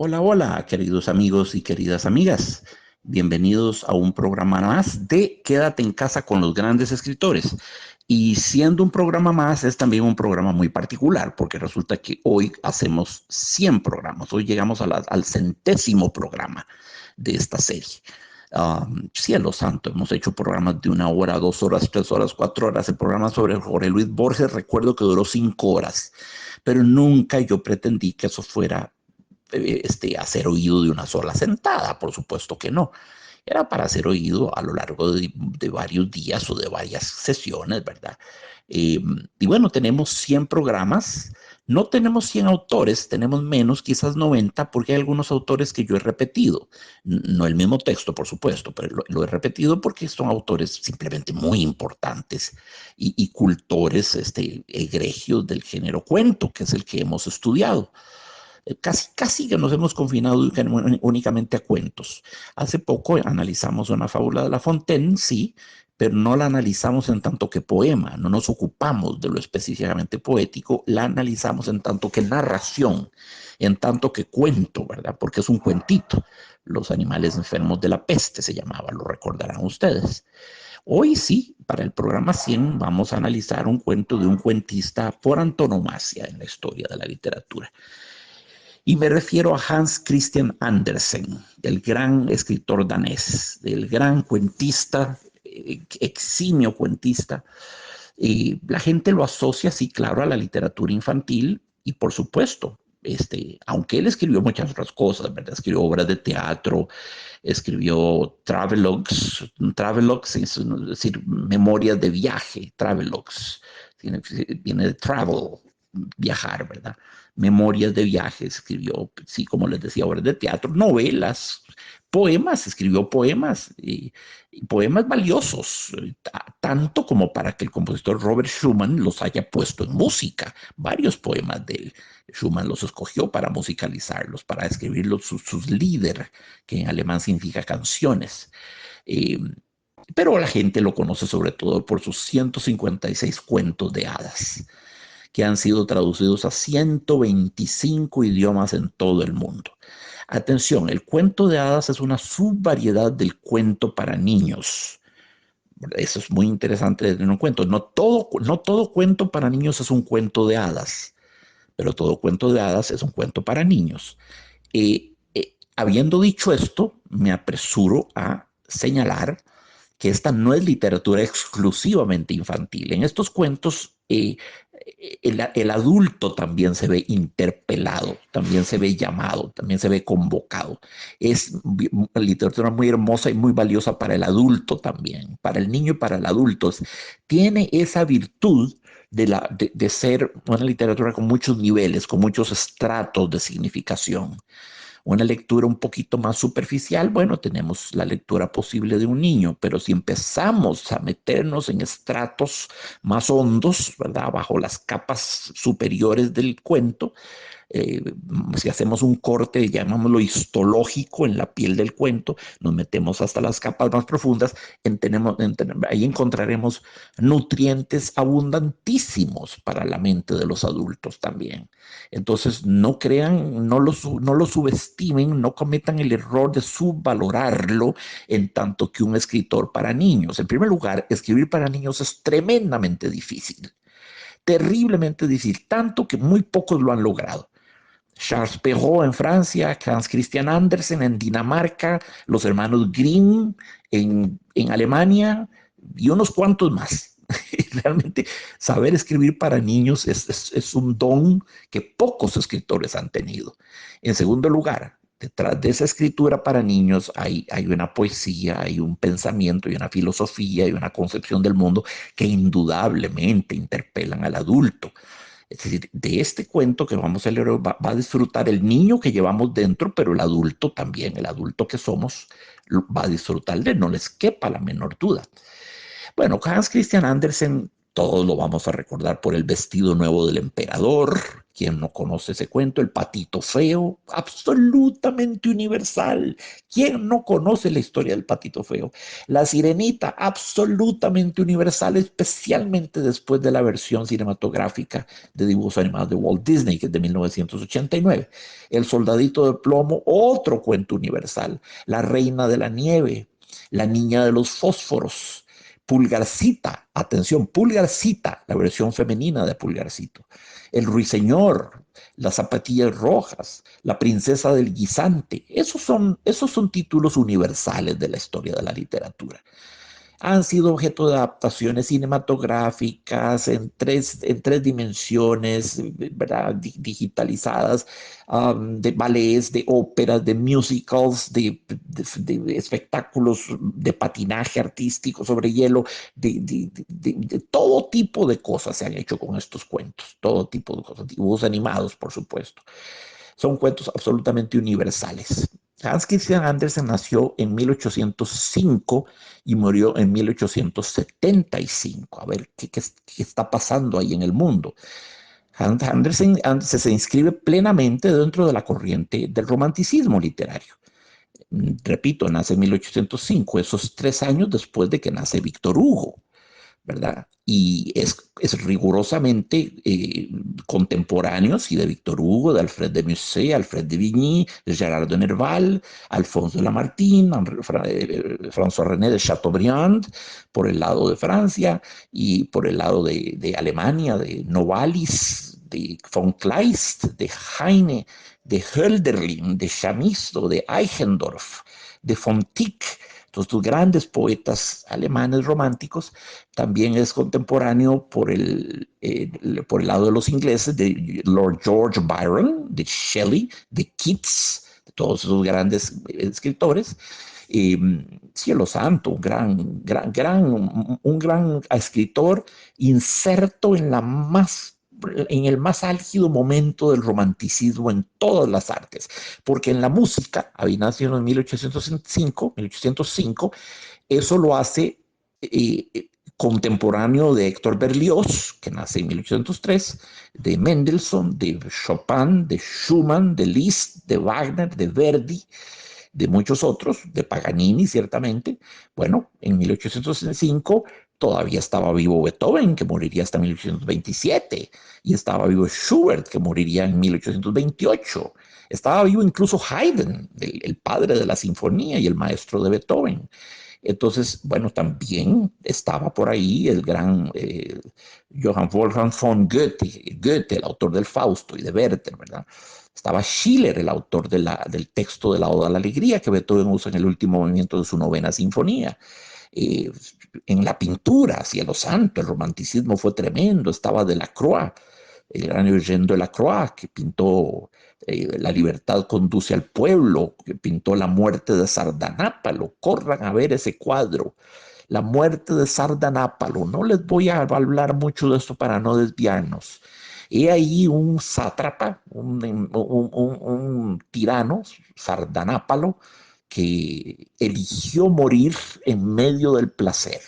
Hola, hola, queridos amigos y queridas amigas. Bienvenidos a un programa más de Quédate en casa con los grandes escritores. Y siendo un programa más, es también un programa muy particular, porque resulta que hoy hacemos 100 programas. Hoy llegamos al centésimo programa de esta serie. Cielo santo, hemos hecho programas de 1 hora, 2 horas, 3 horas, 4 horas. El programa sobre Jorge Luis Borges, recuerdo que duró 5 horas, pero nunca yo pretendí que eso fuera hacer oído de una sola sentada, por supuesto que no. Era para hacer oído a lo largo de varios días o de varias sesiones, ¿verdad? Eh, y bueno, tenemos 100 programas, no tenemos 100 autores, tenemos menos, quizás 90, porque hay algunos autores que yo he repetido. No el mismo texto, por supuesto, pero lo he repetido porque son autores simplemente muy importantes y cultores egregios del género cuento, que es el que hemos estudiado. Casi que nos hemos confinado únicamente a cuentos. Hace poco analizamos una fábula de La Fontaine, sí, pero no la analizamos en tanto que poema, no nos ocupamos de lo específicamente poético, la analizamos en tanto que narración, en tanto que cuento, ¿verdad? Porque es un cuentito. Los animales enfermos de la peste se llamaba, lo recordarán ustedes. Hoy sí, para el programa 100 vamos a analizar un cuento de un cuentista por antonomasia en la historia de la literatura. Y me refiero a Hans Christian Andersen, el gran escritor danés, el gran cuentista, eximio cuentista. La gente lo asocia, sí, claro, a la literatura infantil y por supuesto, aunque él escribió muchas otras cosas, ¿verdad? Escribió obras de teatro, escribió travelogues es decir, memorias de viaje, travelogues, viene de travel, viajar, ¿verdad? Memorias de viajes, escribió, sí, como les decía, obras de teatro, novelas, poemas, escribió poemas, y poemas valiosos, tanto como para que el compositor Robert Schumann los haya puesto en música. Varios poemas de él, Schumann los escogió para musicalizarlos, para escribir sus Lieder, que en alemán significa canciones. Eh, pero la gente lo conoce sobre todo por sus 156 cuentos de hadas, que han sido traducidos a 125 idiomas en todo el mundo. Atención, el cuento de hadas es una subvariedad del cuento para niños. Eso es muy interesante de tener en cuenta. No todo cuento para niños es un cuento de hadas, pero todo cuento de hadas es un cuento para niños. Habiendo dicho esto, me apresuro a señalar que esta no es literatura exclusivamente infantil. En estos cuentos, el adulto también se ve interpelado, también se ve llamado, también se ve convocado. Es una literatura muy hermosa y muy valiosa para el adulto también, para el niño y para el adulto. Tiene esa virtud de ser una literatura con muchos niveles, con muchos estratos de significación. Una lectura un poquito más superficial, bueno, tenemos la lectura posible de un niño, pero si empezamos a meternos en estratos más hondos, ¿verdad? Bajo las capas superiores del cuento, eh, si hacemos un corte, llamámoslo histológico en la piel del cuento, nos metemos hasta las capas más profundas, ahí encontraremos nutrientes abundantísimos para la mente de los adultos también. Entonces, no crean, no lo subestimen, no cometan el error de subvalorarlo en tanto que un escritor para niños. En primer lugar, escribir para niños es tremendamente difícil, terriblemente difícil, tanto que muy pocos lo han logrado. Charles Perrault en Francia, Hans Christian Andersen en Dinamarca, los hermanos Grimm en Alemania y unos cuantos más. Realmente saber escribir para niños es un don que pocos escritores han tenido. En segundo lugar, detrás de esa escritura para niños hay una poesía, hay un pensamiento, hay una filosofía, hay una concepción del mundo que indudablemente interpelan al adulto. Es decir, de este cuento que vamos a leer va a disfrutar el niño que llevamos dentro, pero el adulto también, el adulto que somos, va a disfrutar de él, no les quepa la menor duda. Bueno, Hans Christian Andersen Todos lo vamos a recordar por el vestido nuevo del emperador. ¿Quién no conoce ese cuento? El patito feo, absolutamente universal. ¿Quién no conoce la historia del patito feo? La sirenita, absolutamente universal, especialmente después de la versión cinematográfica de dibujos animados de Walt Disney, que es de 1989. El soldadito de plomo, otro cuento universal. La reina de la nieve, la niña de los fósforos. Pulgarcita, atención, Pulgarcita, la versión femenina de Pulgarcito. El ruiseñor, las zapatillas rojas, la princesa del guisante. Esos son títulos universales de la historia de la literatura. Han sido objeto de adaptaciones cinematográficas en tres dimensiones, ¿verdad? Digitalizadas, de ballets, de óperas, de musicals, de espectáculos de patinaje artístico sobre hielo, de todo tipo de cosas se han hecho con estos cuentos, todo tipo de cosas, dibujos animados, por supuesto. Son cuentos absolutamente universales. Hans Christian Andersen nació en 1805 y murió en 1875. A ver qué está pasando ahí en el mundo. Hans Andersen se inscribe plenamente dentro de la corriente del romanticismo literario. Repito, nace en 1805, esos 3 años después de que nace Víctor Hugo. ¿Verdad? Y es rigurosamente contemporáneo, sí, de Víctor Hugo, de Alfred de Musset, Alfred de Vigny, de Gerard de Nerval, Alphonse de Lamartine, François René de Chateaubriand, por el lado de Francia, y por el lado de Alemania, de Novalis, de von Kleist, de Heine, de Hölderlin, de Chamisto, de Eichendorff, de Fontic, estos grandes poetas alemanes románticos. También es contemporáneo por el lado de los ingleses, de Lord George Byron, de Shelley, de Keats, de todos esos grandes escritores. Cielo santo, un gran escritor inserto en el más álgido momento del romanticismo en todas las artes, porque en la música, había nacido en 1805, eso lo hace contemporáneo de Héctor Berlioz, que nace en 1803, de Mendelssohn, de Chopin, de Schumann, de Liszt, de Wagner, de Verdi, de muchos otros, de Paganini ciertamente. Bueno, en 1805 todavía estaba vivo Beethoven, que moriría hasta 1827, y estaba vivo Schubert, que moriría en 1828. Estaba vivo incluso Haydn, el padre de la sinfonía y el maestro de Beethoven. Entonces, bueno, también estaba por ahí el gran Johann Wolfgang von Goethe, el autor del Fausto y de Werther, ¿verdad? Estaba Schiller, el autor del texto de la Oda a la Alegría, que Beethoven usa en el último movimiento de su novena sinfonía. Eh, en la pintura, cielo santo, el romanticismo fue tremendo. Estaba Delacroix, el gran Eugène Delacroix, que pintó La libertad conduce al pueblo, que pintó La muerte de Sardanápalo. Corran a ver ese cuadro. La muerte de Sardanápalo. No les voy a hablar mucho de esto para no desviarnos. He ahí un sátrapa, un tirano, Sardanápalo, que eligió morir en medio del placer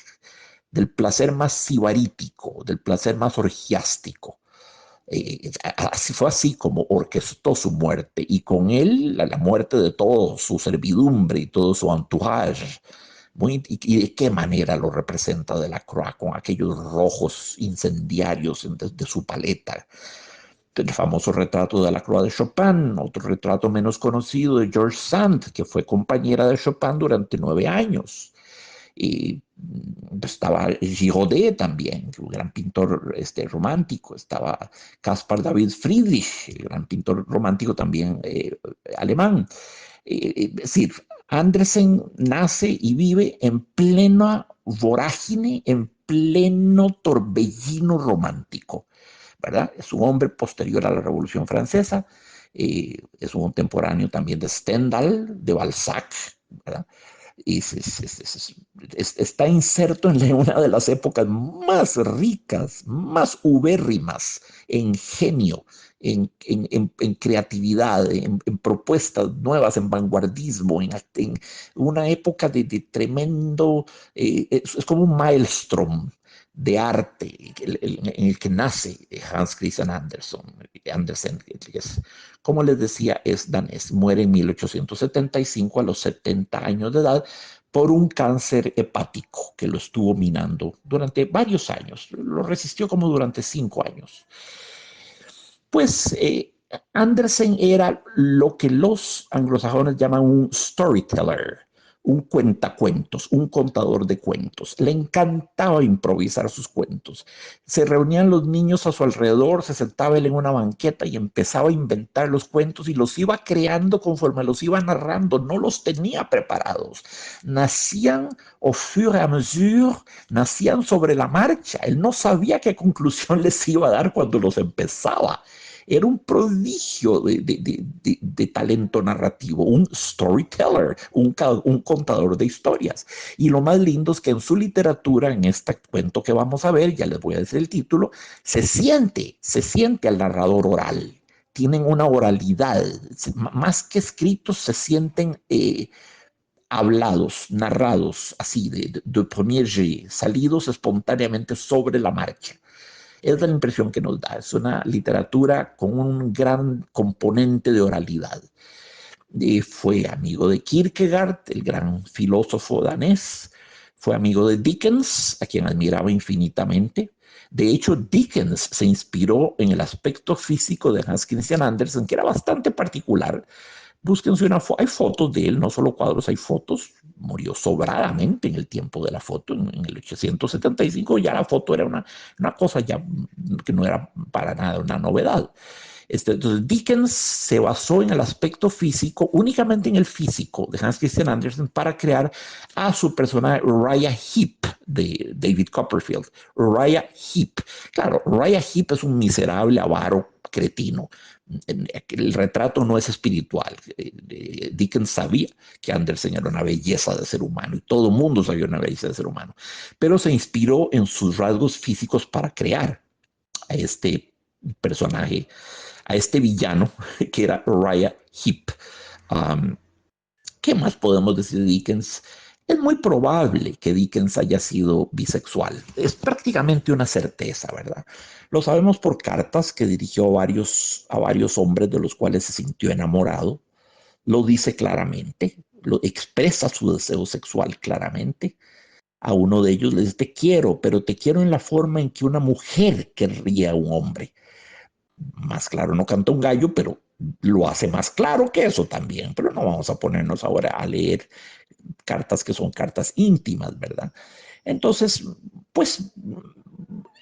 más sibarítico, del placer más orgiástico. Así fue así como orquestó su muerte y con él la muerte de todo su servidumbre y todo su entourage. Y de qué manera lo representa Delacroix con aquellos rojos incendiarios de su paleta. El famoso retrato de Delacroix de Chopin, otro retrato menos conocido de George Sand, que fue compañera de Chopin durante 9 años. Y estaba Girodet también, un gran pintor romántico. Estaba Caspar David Friedrich, el gran pintor romántico también alemán. Es decir, Andersen nace y vive en plena vorágine, en pleno torbellino romántico, ¿verdad? Es un hombre posterior a la Revolución Francesa, es un contemporáneo también de Stendhal, de Balzac, ¿verdad? Y está inserto en una de las épocas más ricas, más ubérrimas en genio, en creatividad, en propuestas nuevas, en vanguardismo, en una época de tremendo, es como un maelstrom de arte en el que nace Hans Christian Andersen, que es, como les decía, es danés. Muere en 1875 a los 70 años de edad por un cáncer hepático que lo estuvo minando durante varios años. Lo resistió como durante 5 años. Pues Andersen era lo que los anglosajones llaman un storyteller, un cuentacuentos, un contador de cuentos. Le encantaba improvisar sus cuentos. Se reunían los niños a su alrededor, se sentaba él en una banqueta y empezaba a inventar los cuentos y los iba creando conforme los iba narrando. No los tenía preparados. Nacían au fur et à mesure, nacían sobre la marcha. Él no sabía qué conclusión les iba a dar cuando los empezaba. Era un prodigio de talento narrativo, un storyteller, un contador de historias. Y lo más lindo es que en su literatura, en este cuento que vamos a ver, ya les voy a decir el título, se siente al narrador oral. Tienen una oralidad, más que escritos, se sienten hablados, narrados, así, de premier jet, salidos espontáneamente sobre la marcha. Es la impresión que nos da. Es una literatura con un gran componente de oralidad. Fue amigo de Kierkegaard, el gran filósofo danés. Fue amigo de Dickens, a quien admiraba infinitamente. De hecho, Dickens se inspiró en el aspecto físico de Hans Christian Andersen, que era bastante particular. Búsquense hay fotos de él, no solo cuadros, hay fotos. Murió sobradamente en el tiempo de la foto, en el 875 ya la foto era una cosa ya que no era para nada una novedad. Entonces Dickens se basó en el aspecto físico, únicamente en el físico de Hans Christian Andersen para crear a su personaje Uriah Heep de David Copperfield. Uriah Heep. Claro, Uriah Heep es un miserable avaro cretino. El retrato no es espiritual. Dickens sabía que Andersen era una belleza de ser humano y todo el mundo sabía una belleza de ser humano, pero se inspiró en sus rasgos físicos para crear a este personaje, a este villano que era Uriah Heep. Um, ¿Qué más podemos decir de Dickens? Es muy probable que Dickens haya sido bisexual. Es prácticamente una certeza, ¿verdad? Lo sabemos por cartas que dirigió a varios hombres de los cuales se sintió enamorado. Lo dice claramente, lo expresa su deseo sexual claramente. A uno de ellos le dice, te quiero, pero te quiero en la forma en que una mujer querría a un hombre. Más claro no canta un gallo, pero lo hace más claro que eso también. Pero no vamos a ponernos ahora a leer cartas que son cartas íntimas, ¿verdad? Entonces, pues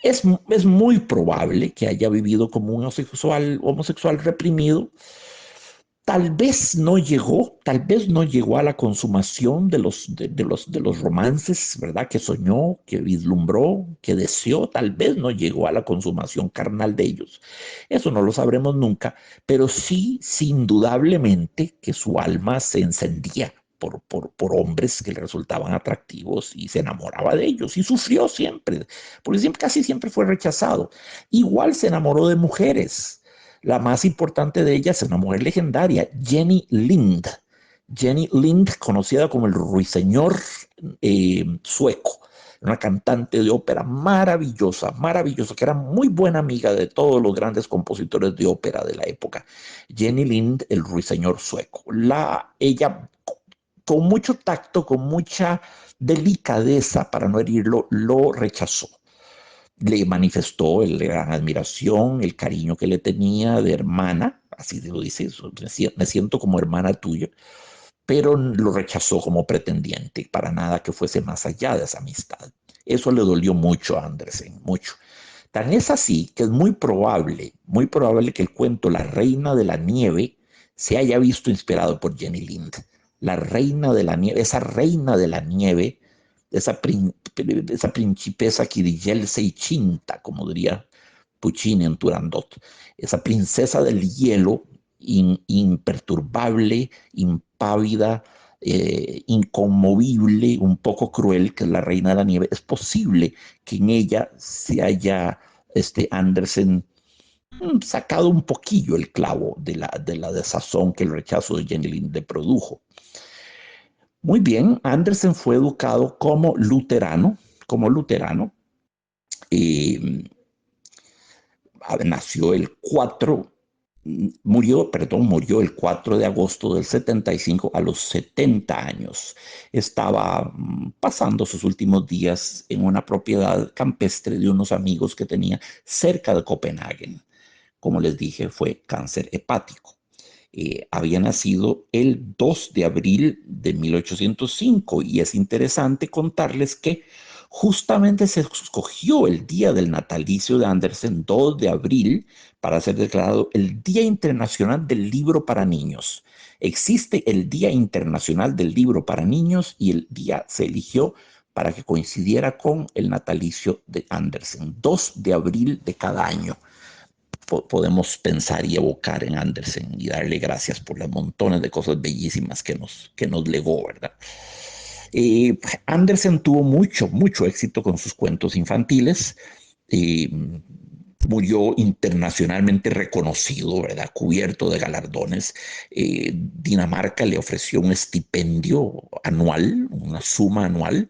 es muy probable que haya vivido como un homosexual reprimido. Tal vez no llegó a la consumación de los romances, ¿verdad? Que soñó, que vislumbró, que deseó, tal vez no llegó a la consumación carnal de ellos. Eso no lo sabremos nunca, pero sí, sin indudablemente, que su alma se encendía por hombres que le resultaban atractivos y se enamoraba de ellos y sufrió siempre, porque casi siempre fue rechazado. Igual se enamoró de mujeres. La más importante de ellas es una mujer legendaria, Jenny Lind. Jenny Lind, conocida como el ruiseñor sueco, una cantante de ópera maravillosa, maravillosa, que era muy buena amiga de todos los grandes compositores de ópera de la época. Jenny Lind, el ruiseñor sueco. Ella, con mucho tacto, con mucha delicadeza, para no herirlo, lo rechazó. Le manifestó la gran admiración, el cariño que le tenía de hermana, así lo dice, me siento como hermana tuya, pero lo rechazó como pretendiente, para nada que fuese más allá de esa amistad. Eso le dolió mucho a Andersen, mucho. Tan es así que es muy probable que el cuento La Reina de la Nieve se haya visto inspirado por Jenny Lind. La Reina de la Nieve, esa Reina de la Nieve, esa, esa principesa Kirillel Seichinta, como diría Puccini en Turandot, esa princesa del hielo, imperturbable, impávida, inconmovible, un poco cruel, que es la Reina de la Nieve. Es posible que en ella se haya Andersen sacado un poquillo el clavo de la desazón que el rechazo de Jenny Lind le produjo. Muy bien, Andersen fue educado como luterano, Eh, nació el 4, murió el 4 de agosto del 75 a los 70 años. Estaba pasando sus últimos días en una propiedad campestre de unos amigos que tenía cerca de Copenhague. Como les dije, fue cáncer hepático. Había nacido el 2 de abril de 1805 y es interesante contarles que justamente se escogió el día del natalicio de Andersen, 2 de abril, para ser declarado el Día Internacional del Libro para Niños. Existe el Día Internacional del Libro para Niños y el día se eligió para que coincidiera con el natalicio de Andersen, 2 de abril de cada año. Podemos pensar y evocar en Andersen y darle gracias por las montones de cosas bellísimas que nos legó, ¿verdad? Andersen tuvo mucho éxito con sus cuentos infantiles. Eh, Murió internacionalmente reconocido, ¿verdad? Cubierto de galardones. Dinamarca le ofreció un estipendio anual, una suma anual,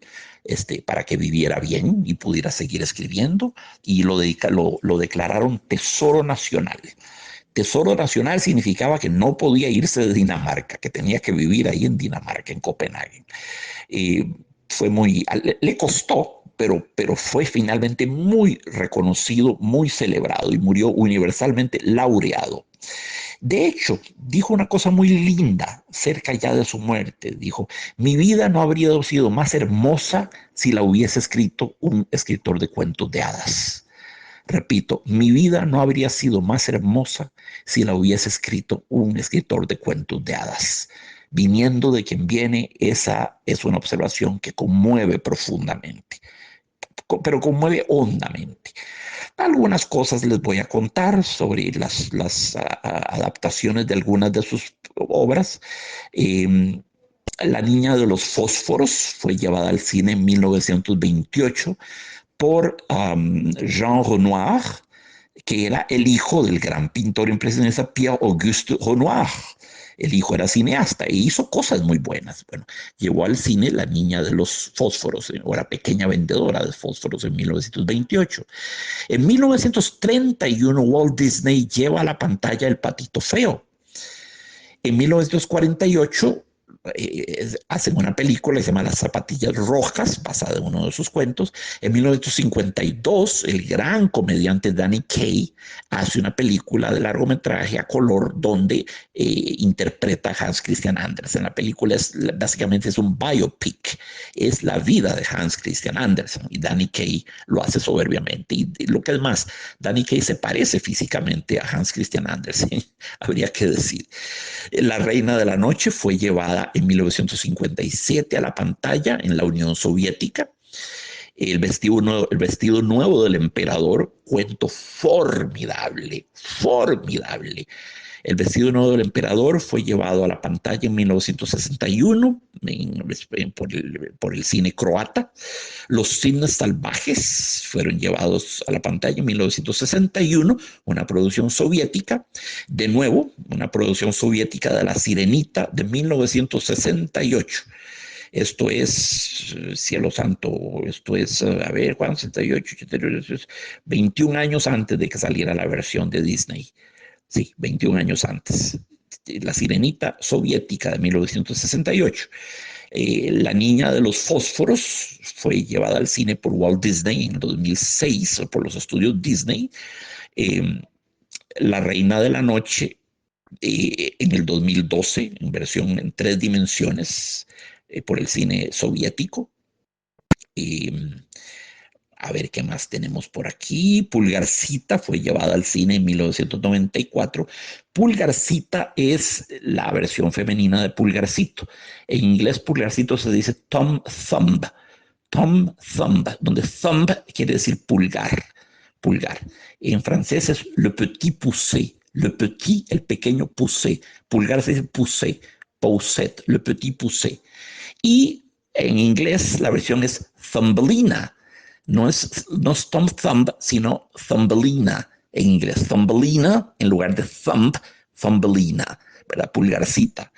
para que viviera bien y pudiera seguir escribiendo, y lo declararon Tesoro Nacional. Tesoro Nacional significaba que no podía irse de Dinamarca, que tenía que vivir ahí en Dinamarca, en Copenhague. Eh, le costó, pero fue finalmente muy reconocido, muy celebrado y murió universalmente laureado. De hecho, dijo una cosa muy linda cerca ya de su muerte. Dijo, mi vida no habría sido más hermosa si la hubiese escrito un escritor de cuentos de hadas. Repito, mi vida no habría sido más hermosa si la hubiese escrito un escritor de cuentos de hadas. Viniendo de quien viene, esa es una observación que conmueve profundamente, pero conmueve hondamente. Algunas cosas les voy a contar sobre las adaptaciones de algunas de sus obras. Eh, La Niña de los Fósforos fue llevada al cine en 1928 por Jean Renoir, que era el hijo del gran pintor impresionista Pierre-Auguste Renoir. El hijo era cineasta e hizo cosas muy buenas. Bueno, llevó al cine La Niña de los Fósforos, o la pequeña vendedora de fósforos, en 1928. En 1931, Walt Disney lleva a la pantalla El Patito Feo. En 1948 hacen una película que se llama Las Zapatillas Rojas, basada en uno de sus cuentos. En 1952, el gran comediante Danny Kaye hace una película de largometraje a color donde interpreta a Hans Christian Andersen. La película básicamente es un biopic, es la vida de Hans Christian Andersen y Danny Kaye lo hace soberbiamente. Y lo que es más, Danny Kaye se parece físicamente a Hans Christian Andersen, habría que decir. La Reina de la Noche fue llevada en 1957 a la pantalla en la Unión Soviética. El vestido nuevo del emperador, cuento formidable, formidable. El vestido nuevo del emperador fue llevado a la pantalla en 1961 por el cine croata. Los Cisnes Salvajes fueron llevados a la pantalla en 1961, una producción soviética. De nuevo, una producción soviética de La Sirenita de 1968. Esto es, cielo santo, esto es, a ver, Juan, 68, 88, 21 años antes de que saliera la versión de Disney. Sí, 21 años antes. La Sirenita soviética de 1968. La Niña de los Fósforos fue llevada al cine por Walt Disney en 2006, por los estudios Disney. Eh, La Reina de la Noche en el 2012, en versión en 3 dimensiones, por el cine soviético. Eh, A ver qué más tenemos por aquí. Pulgarcita fue llevada al cine en 1994. Pulgarcita es la versión femenina de Pulgarcito. En inglés, Pulgarcito se dice Tom Thumb. Tom Thumb, donde thumb quiere decir pulgar. Pulgar. En francés es le petit poussé. Le petit, el pequeño poussé. Pulgar se dice poussé. Poussette, le petit poussé. Y en inglés la versión es Thumbelina. No es Tom Thumb, sino Thumbelina en inglés. Thumbelina en lugar de thumb, Thumbelina, ¿verdad? Pulgarcita.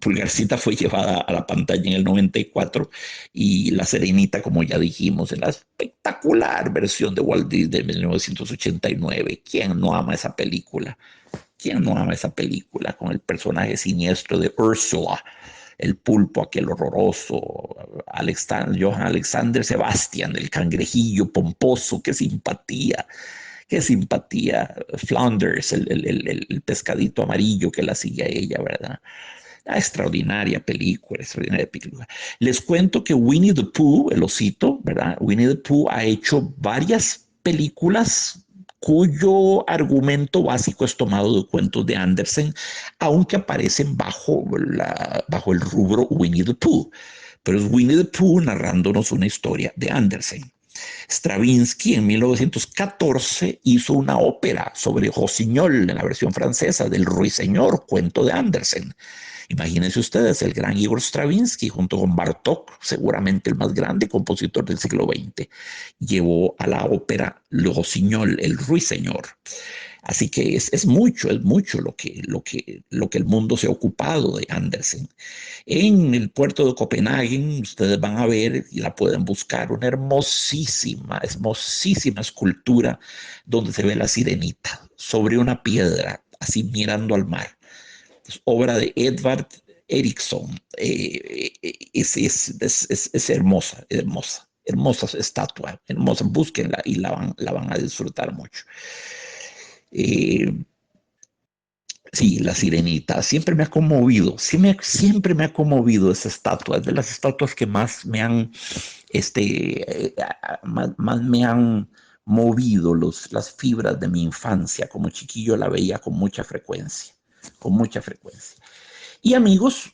Pulgarcita fue llevada a la pantalla en el 94 y La Sirenita, como ya dijimos, en la espectacular versión de Walt Disney de 1989. ¿Quién no ama esa película? ¿Quién no ama esa película con el personaje siniestro de Ursula, el pulpo aquel horroroso, Johann Alexander Sebastian, el cangrejillo pomposo, qué simpatía, Flanders, el pescadito amarillo que la sigue a ella, ¿verdad? Extraordinaria película, extraordinaria película. Les cuento que Winnie the Pooh, el osito, ¿verdad? Winnie the Pooh ha hecho varias películas cuyo argumento básico es tomado de cuentos de Andersen, aunque aparecen bajo el rubro Winnie the Pooh. Pero es Winnie the Pooh narrándonos una historia de Andersen. Stravinsky en 1914 hizo una ópera sobre Rossignol en la versión francesa del Ruiseñor, cuento de Andersen. Imagínense ustedes, el gran Igor Stravinsky junto con Bartók, seguramente el más grande compositor del siglo XX, llevó a la ópera Le Rossignol, el Ruiseñor. Así que es mucho lo que el mundo se ha ocupado de Andersen. En el puerto de Copenhague, ustedes van a ver y la pueden buscar, una hermosísima escultura donde se ve la sirenita sobre una piedra, así mirando al mar. Es obra de Edvard Eriksson. Es hermosa, hermosa estatua, hermosa. Búsquenla y la van a disfrutar mucho. Eh, Sí, la sirenita. Siempre me ha conmovido, siempre me ha conmovido esa estatua. Es de las estatuas que más me han, más me han movido las fibras de mi infancia. Como chiquillo la veía con mucha frecuencia, con mucha frecuencia. Y amigos,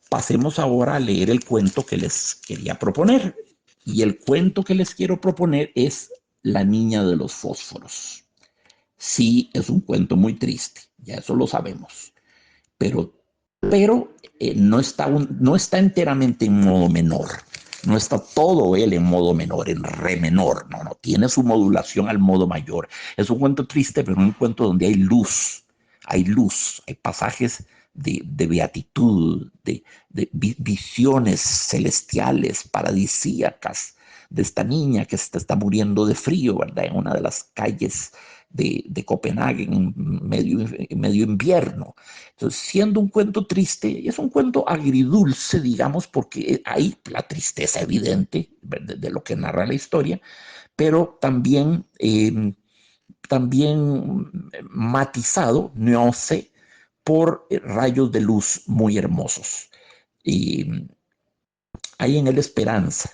pasemos ahora a leer el cuento que les quería proponer. Y el cuento que les quiero proponer es La niña de los fósforos. Sí, es un cuento muy triste, ya eso lo sabemos, pero, pero no está enteramente en modo menor, no está todo él en modo menor, en re menor, no, tiene su modulación al modo mayor. Es un cuento triste, pero un cuento donde hay luz, hay pasajes de beatitud, de visiones celestiales, paradisíacas, de esta niña que se está muriendo de frío, ¿verdad? En una de las calles de Copenhague en medio invierno. Entonces, siendo un cuento triste, es un cuento agridulce, digamos, porque hay la tristeza evidente de lo que narra la historia, pero también matizado, nuance, por rayos de luz muy hermosos. Y hay en él esperanza,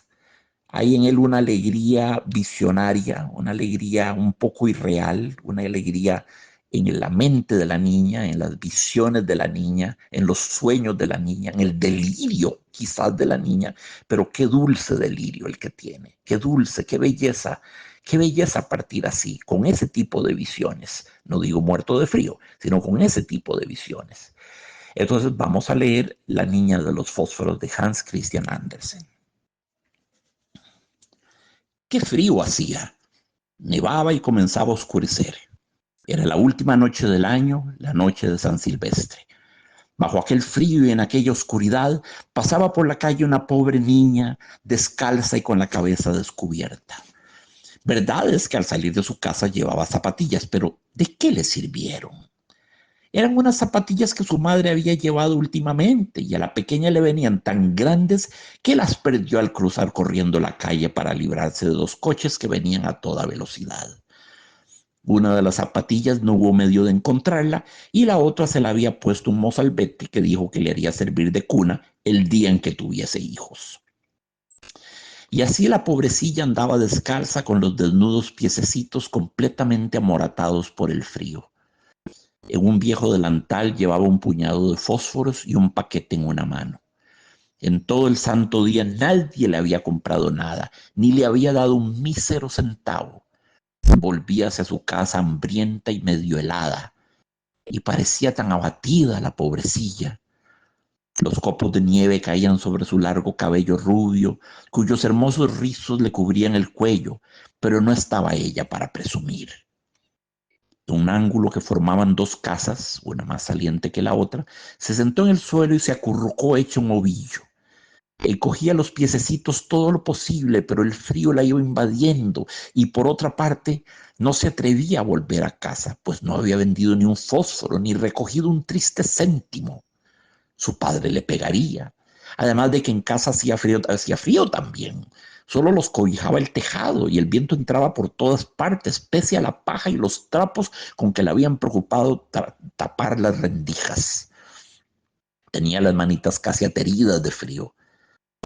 hay en él una alegría visionaria, una alegría un poco irreal, una alegría en la mente de la niña, en las visiones de la niña, en los sueños de la niña, en el delirio quizás de la niña, pero qué dulce delirio el que tiene, qué dulce, qué belleza partir así, con ese tipo de visiones. No digo muerto de frío, sino con ese tipo de visiones. Entonces vamos a leer La niña de los fósforos de Hans Christian Andersen. Qué frío hacía. Nevaba y comenzaba a oscurecer. Era la última noche del año, la noche de San Silvestre. Bajo aquel frío y en aquella oscuridad pasaba por la calle una pobre niña, descalza y con la cabeza descubierta. Verdad es que al salir de su casa llevaba zapatillas, pero ¿de qué le sirvieron? Eran unas zapatillas que su madre había llevado últimamente y a la pequeña le venían tan grandes que las perdió al cruzar corriendo la calle para librarse de dos coches que venían a toda velocidad. Una de las zapatillas no hubo medio de encontrarla y la otra se la había puesto un mozalbete que dijo que le haría servir de cuna el día en que tuviese hijos. Y así la pobrecilla andaba descalza con los desnudos piececitos completamente amoratados por el frío. En un viejo delantal llevaba un puñado de fósforos y un paquete en una mano. En todo el santo día nadie le había comprado nada, ni le había dado un mísero centavo. Volvía hacia su casa hambrienta y medio helada, y parecía tan abatida la pobrecilla. Los copos de nieve caían sobre su largo cabello rubio, cuyos hermosos rizos le cubrían el cuello, pero no estaba ella para presumir. un ángulo que formaban dos casas, una más saliente que la otra, se sentó en el suelo y se acurrucó hecho un ovillo. Cogía los piececitos todo lo posible, pero el frío la iba invadiendo y por otra parte no se atrevía a volver a casa, pues no había vendido ni un fósforo ni recogido un triste céntimo. Su padre le pegaría. Además de que en casa hacía frío también. Solo los cobijaba el tejado y el viento entraba por todas partes, pese a la paja y los trapos con que le habían preocupado tapar las rendijas. Tenía las manitas casi ateridas de frío.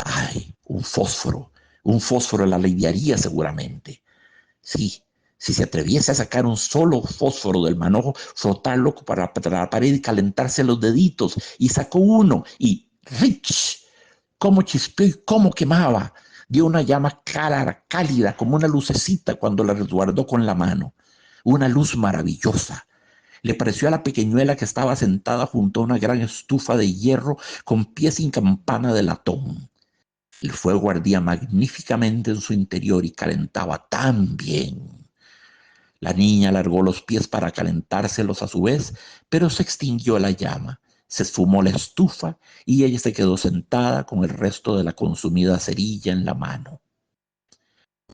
Ay, un fósforo la aliviaría seguramente. Sí, si se atreviese a sacar un solo fósforo del manojo, frotarlo para la pared y calentarse los deditos, y sacó uno y ¡rich! Cómo chispeó y cómo quemaba. Dio una llama clara, cálida, como una lucecita cuando la resguardó con la mano. Una luz maravillosa. Le pareció a la pequeñuela que estaba sentada junto a una gran estufa de hierro con pies sin campana de latón. El fuego ardía magníficamente en su interior y calentaba tan bien. La niña alargó los pies para calentárselos a su vez, pero se extinguió la llama, se esfumó la estufa y ella se quedó sentada con el resto de la consumida cerilla en la mano.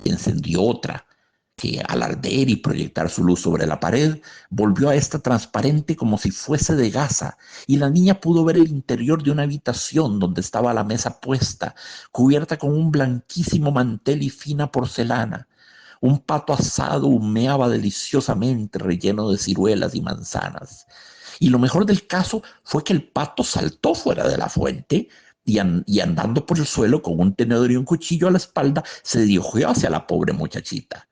Encendió otra, que al arder y proyectar su luz sobre la pared, volvió a esta transparente como si fuese de gasa, y la niña pudo ver el interior de una habitación donde estaba la mesa puesta, cubierta con un blanquísimo mantel y fina porcelana. Un pato asado humeaba deliciosamente, relleno de ciruelas y manzanas. Y lo mejor del caso fue que el pato saltó fuera de la fuente y andando por el suelo con un tenedor y un cuchillo a la espalda, se dirigió hacia la pobre muchachita.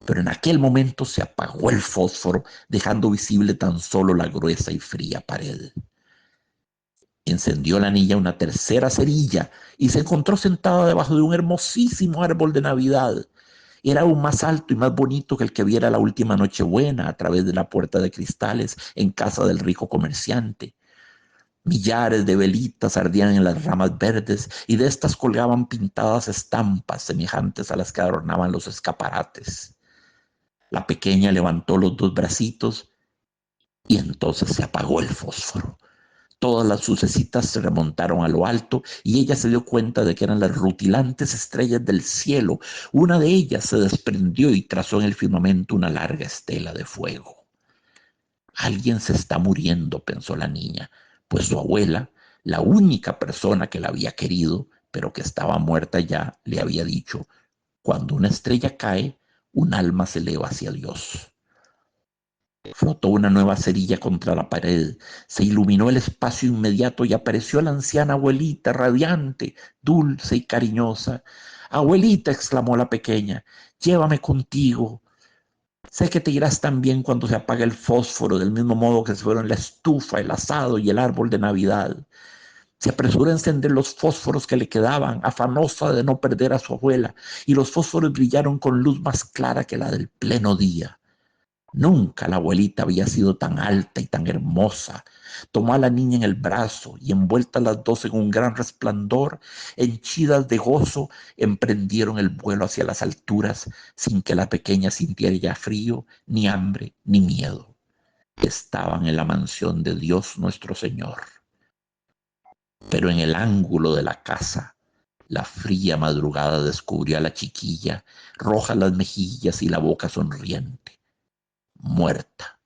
Pero en aquel momento se apagó el fósforo, dejando visible tan solo la gruesa y fría pared. Encendió la niña una tercera cerilla y se encontró sentada debajo de un hermosísimo árbol de Navidad. Era aún más alto y más bonito que el que viera la última Nochebuena a través de la puerta de cristales en casa del rico comerciante. Millares de velitas ardían en las ramas verdes y de estas colgaban pintadas estampas semejantes a las que adornaban los escaparates. La pequeña levantó los dos bracitos y entonces se apagó el fósforo. Todas las lucecitas se remontaron a lo alto y ella se dio cuenta de que eran las rutilantes estrellas del cielo. Una de ellas se desprendió y trazó en el firmamento una larga estela de fuego. Alguien se está muriendo, pensó la niña, pues su abuela, la única persona que la había querido, pero que estaba muerta ya, le había dicho, cuando una estrella cae, un alma se eleva hacia Dios. Frotó una nueva cerilla contra la pared, se iluminó el espacio inmediato y apareció la anciana abuelita, radiante, dulce y cariñosa. Abuelita, exclamó la pequeña, llévame contigo. Sé que te irás también cuando se apague el fósforo, del mismo modo que se fueron la estufa, el asado y el árbol de Navidad. Se apresuró a encender los fósforos que le quedaban, afanosa de no perder a su abuela, y los fósforos brillaron con luz más clara que la del pleno día. Nunca la abuelita había sido tan alta y tan hermosa. Tomó a la niña en el brazo y envueltas las dos en un gran resplandor, henchidas de gozo, emprendieron el vuelo hacia las alturas sin que la pequeña sintiera ya frío, ni hambre, ni miedo. Estaban en la mansión de Dios nuestro Señor. Pero en el ángulo de la casa, la fría madrugada descubrió a la chiquilla, rojas las mejillas y la boca sonriente, muerta,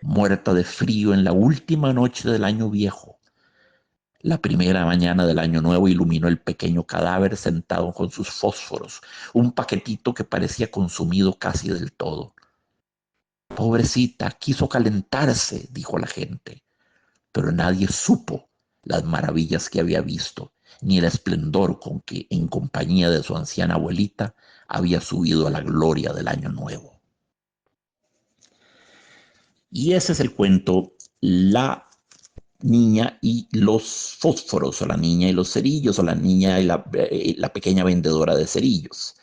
muerta de frío en la última noche del año viejo. La primera mañana del año nuevo iluminó el pequeño cadáver sentado con sus fósforos, un paquetito que parecía consumido casi del todo. Pobrecita, quiso calentarse, dijo la gente, pero nadie supo las maravillas que había visto, ni el esplendor con que, en compañía de su anciana abuelita, había subido a la gloria del año nuevo. Y ese es el cuento, La niña y los fósforos, o la niña y los cerillos, o la niña y la pequeña vendedora de cerillos.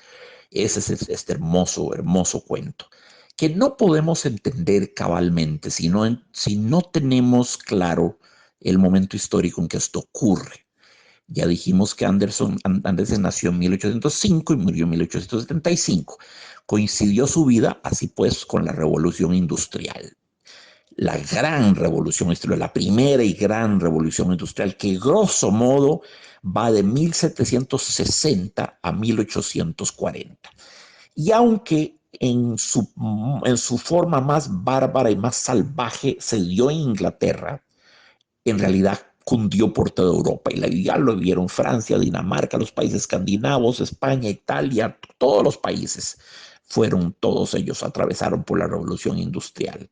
Ese es este hermoso, hermoso cuento, que no podemos entender cabalmente si no tenemos claro el momento histórico en que esto ocurre. Ya dijimos que Andersen nació en 1805 y murió en 1875. Coincidió su vida, así pues, con la Revolución Industrial. La gran revolución industrial, la primera y gran revolución industrial, que grosso modo va de 1760 a 1840. Y aunque en su forma más bárbara y más salvaje se dio en Inglaterra, en realidad cundió por toda Europa y ya lo vieron Francia, Dinamarca, los países escandinavos, España, Italia, todos los países fueron, todos ellos atravesaron por la revolución industrial,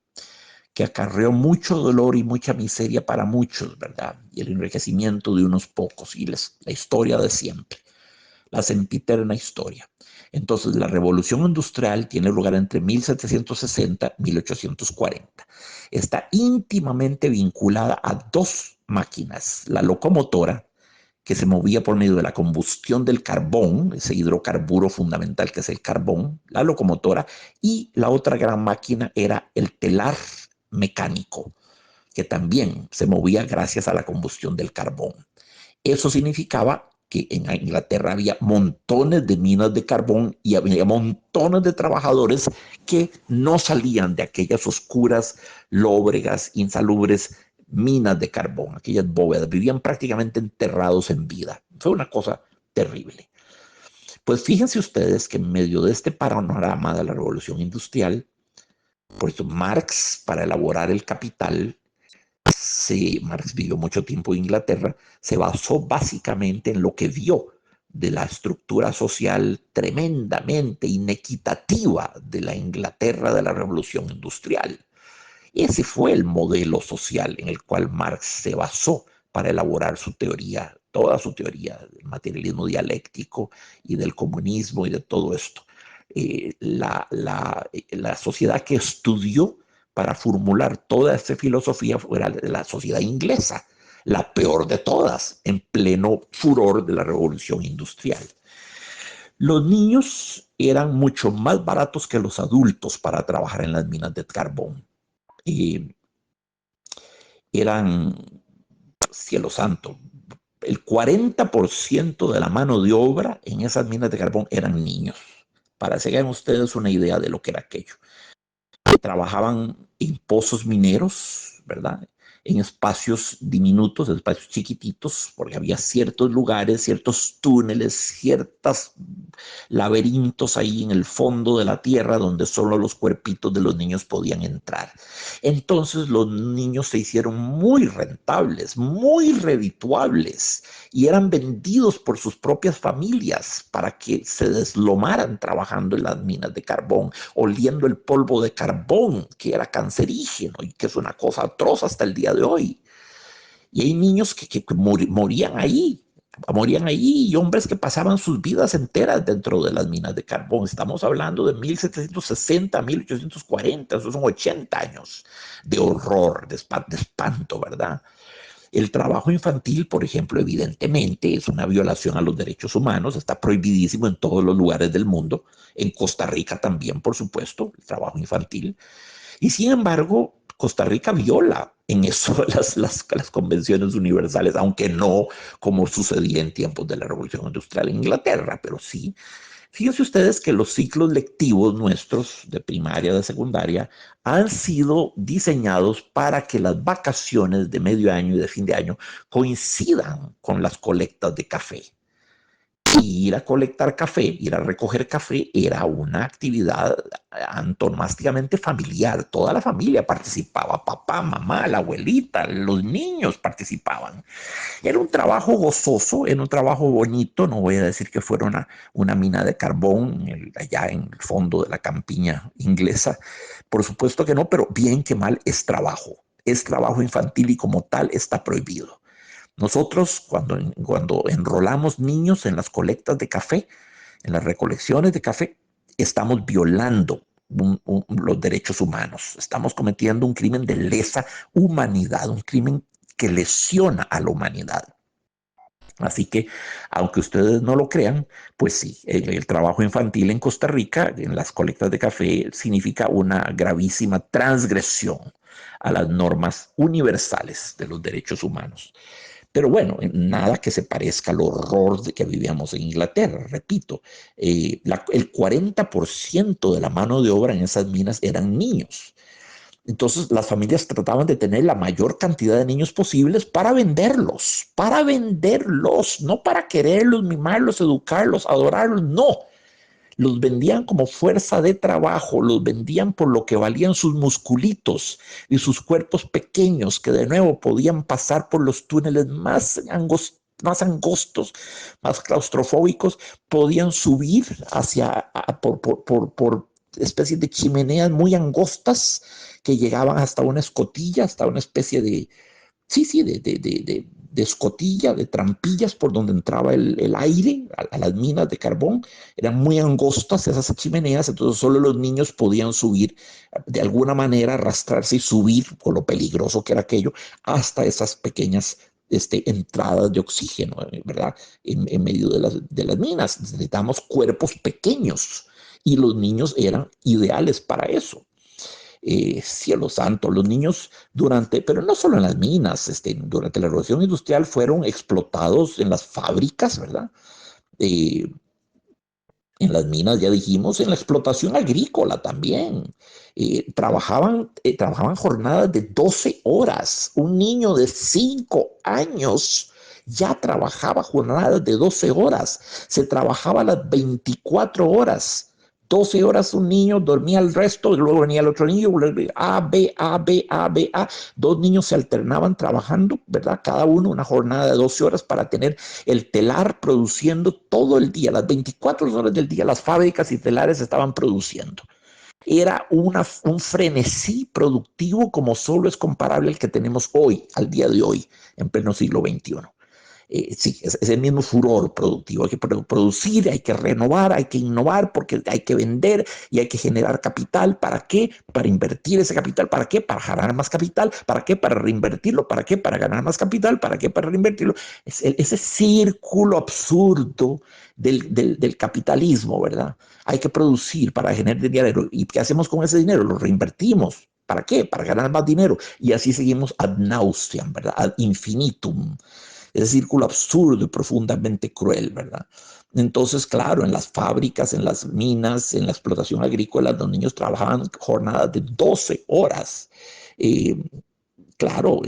que acarreó mucho dolor y mucha miseria para muchos, ¿verdad? Y el enriquecimiento de unos pocos y la historia de siempre, la sempiterna historia. Entonces, la revolución industrial tiene lugar entre 1760 y 1840. Está íntimamente vinculada a dos máquinas, la locomotora, que se movía por medio de la combustión del carbón, ese hidrocarburo fundamental que es el carbón, la locomotora, y la otra gran máquina era el telar mecánico, que también se movía gracias a la combustión del carbón. Eso significaba que en Inglaterra había montones de minas de carbón y había montones de trabajadores que no salían de aquellas oscuras, lóbregas, insalubres minas de carbón, aquellas bóvedas, vivían prácticamente enterrados en vida. Fue una cosa terrible. Pues fíjense ustedes que en medio de este panorama de la revolución industrial, por eso Marx, para elaborar el Capital, Marx vivió mucho tiempo en Inglaterra, se basó básicamente en lo que vio de la estructura social tremendamente inequitativa de la Inglaterra de la Revolución Industrial. Ese fue el modelo social en el cual Marx se basó para elaborar su teoría, toda su teoría del materialismo dialéctico y del comunismo y de todo esto. La sociedad que estudió para formular toda esta filosofía fue la sociedad inglesa, la peor de todas, en pleno furor de la revolución industrial. Los niños eran mucho más baratos que los adultos para trabajar en las minas de carbón. Eh, Eran, cielo santo, el 40% de la mano de obra en esas minas de carbón eran niños. Para que se hagan ustedes una idea de lo que era aquello. Trabajaban en pozos mineros, ¿verdad? En espacios diminutos, espacios chiquititos, porque había ciertos lugares, ciertos túneles, ciertos laberintos ahí en el fondo de la tierra donde solo los cuerpitos de los niños podían entrar. Entonces los niños se hicieron muy rentables, muy redituables y eran vendidos por sus propias familias para que se deslomaran trabajando en las minas de carbón, oliendo el polvo de carbón, que era cancerígeno y que es una cosa atroz hasta el día de hoy. Y hay niños que morían ahí y hombres que pasaban sus vidas enteras dentro de las minas de carbón. Estamos hablando de 1760 a 1840, esos son 80 años de horror, de espanto, ¿verdad? El trabajo infantil, por ejemplo, evidentemente es una violación a los derechos humanos, está prohibidísimo en todos los lugares del mundo, en Costa Rica también, por supuesto, el trabajo infantil. Y sin embargo, Costa Rica viola en eso las convenciones universales, aunque no como sucedía en tiempos de la Revolución Industrial en Inglaterra, pero sí. Fíjense ustedes que los ciclos lectivos nuestros de primaria, de secundaria, han sido diseñados para que las vacaciones de medio año y de fin de año coincidan con las colectas de café. Y ir a colectar café, ir a recoger café, era una actividad antonomásticamente familiar. Toda la familia participaba, papá, mamá, la abuelita, los niños participaban. Era un trabajo gozoso, era un trabajo bonito. No voy a decir que fuera una mina de carbón allá en el fondo de la campiña inglesa. Por supuesto que no, pero bien que mal es trabajo infantil y como tal está prohibido. Nosotros, cuando enrolamos niños en las colectas de café, en las recolecciones de café, estamos violando los derechos humanos. Estamos cometiendo un crimen de lesa humanidad, un crimen que lesiona a la humanidad. Así que, aunque ustedes no lo crean, pues sí, el trabajo infantil en Costa Rica, en las colectas de café, significa una gravísima transgresión a las normas universales de los derechos humanos. Pero bueno, nada que se parezca al horror de que vivíamos en Inglaterra, repito. El 40% de la mano de obra en esas minas eran niños. Entonces las familias trataban de tener la mayor cantidad de niños posibles para venderlos, no para quererlos, mimarlos, educarlos, adorarlos, no. Los vendían como fuerza de trabajo, los vendían por lo que valían sus musculitos y sus cuerpos pequeños, que de nuevo podían pasar por los túneles más angostos, más claustrofóbicos, podían subir por especies de chimeneas muy angostas que llegaban hasta una escotilla, hasta una especie de, sí, sí, de escotilla, de trampillas por donde entraba el aire a las minas de carbón. Eran muy angostas esas chimeneas, entonces solo los niños podían subir, de alguna manera arrastrarse y subir, por lo peligroso que era aquello, hasta esas pequeñas entradas de oxígeno, ¿verdad? En medio de las minas. Necesitamos cuerpos pequeños y los niños eran ideales para eso. Cielo santo, los niños pero no solo en las minas, durante la revolución industrial fueron explotados en las fábricas, ¿verdad? Eh, en las minas, ya dijimos, en la explotación agrícola también. Trabajaban jornadas de 12 horas. Un niño de 5 años ya trabajaba jornadas de 12 horas. Se trabajaba las 24 horas. 12 horas un niño, dormía el resto, y luego venía el otro niño, A, B, A, B, A, B, A. Dos niños se alternaban trabajando, ¿verdad? Cada uno una jornada de 12 horas para tener el telar produciendo todo el día, las 24 horas del día, las fábricas y telares estaban produciendo. Era un frenesí productivo como solo es comparable el que tenemos hoy, al día de hoy, en pleno siglo XXI. Sí, es el mismo furor productivo. Hay que producir, hay que renovar, hay que innovar porque hay que vender y hay que generar capital. ¿Para qué? Para invertir ese capital. ¿Para qué? Para ganar más capital. ¿Para qué? Para reinvertirlo. ¿Para qué? Para ganar más capital. ¿Para qué? Para reinvertirlo. Ese círculo absurdo del capitalismo, ¿verdad? Hay que producir para generar dinero. ¿Y qué hacemos con ese dinero? Lo reinvertimos. ¿Para qué? Para ganar más dinero. Y así seguimos ad nauseam, ¿verdad? Ad infinitum. Ese círculo absurdo y profundamente cruel, ¿verdad? Entonces, claro, en las fábricas, en las minas, en la explotación agrícola, los niños trabajaban jornadas de 12 horas. Eh, Claro,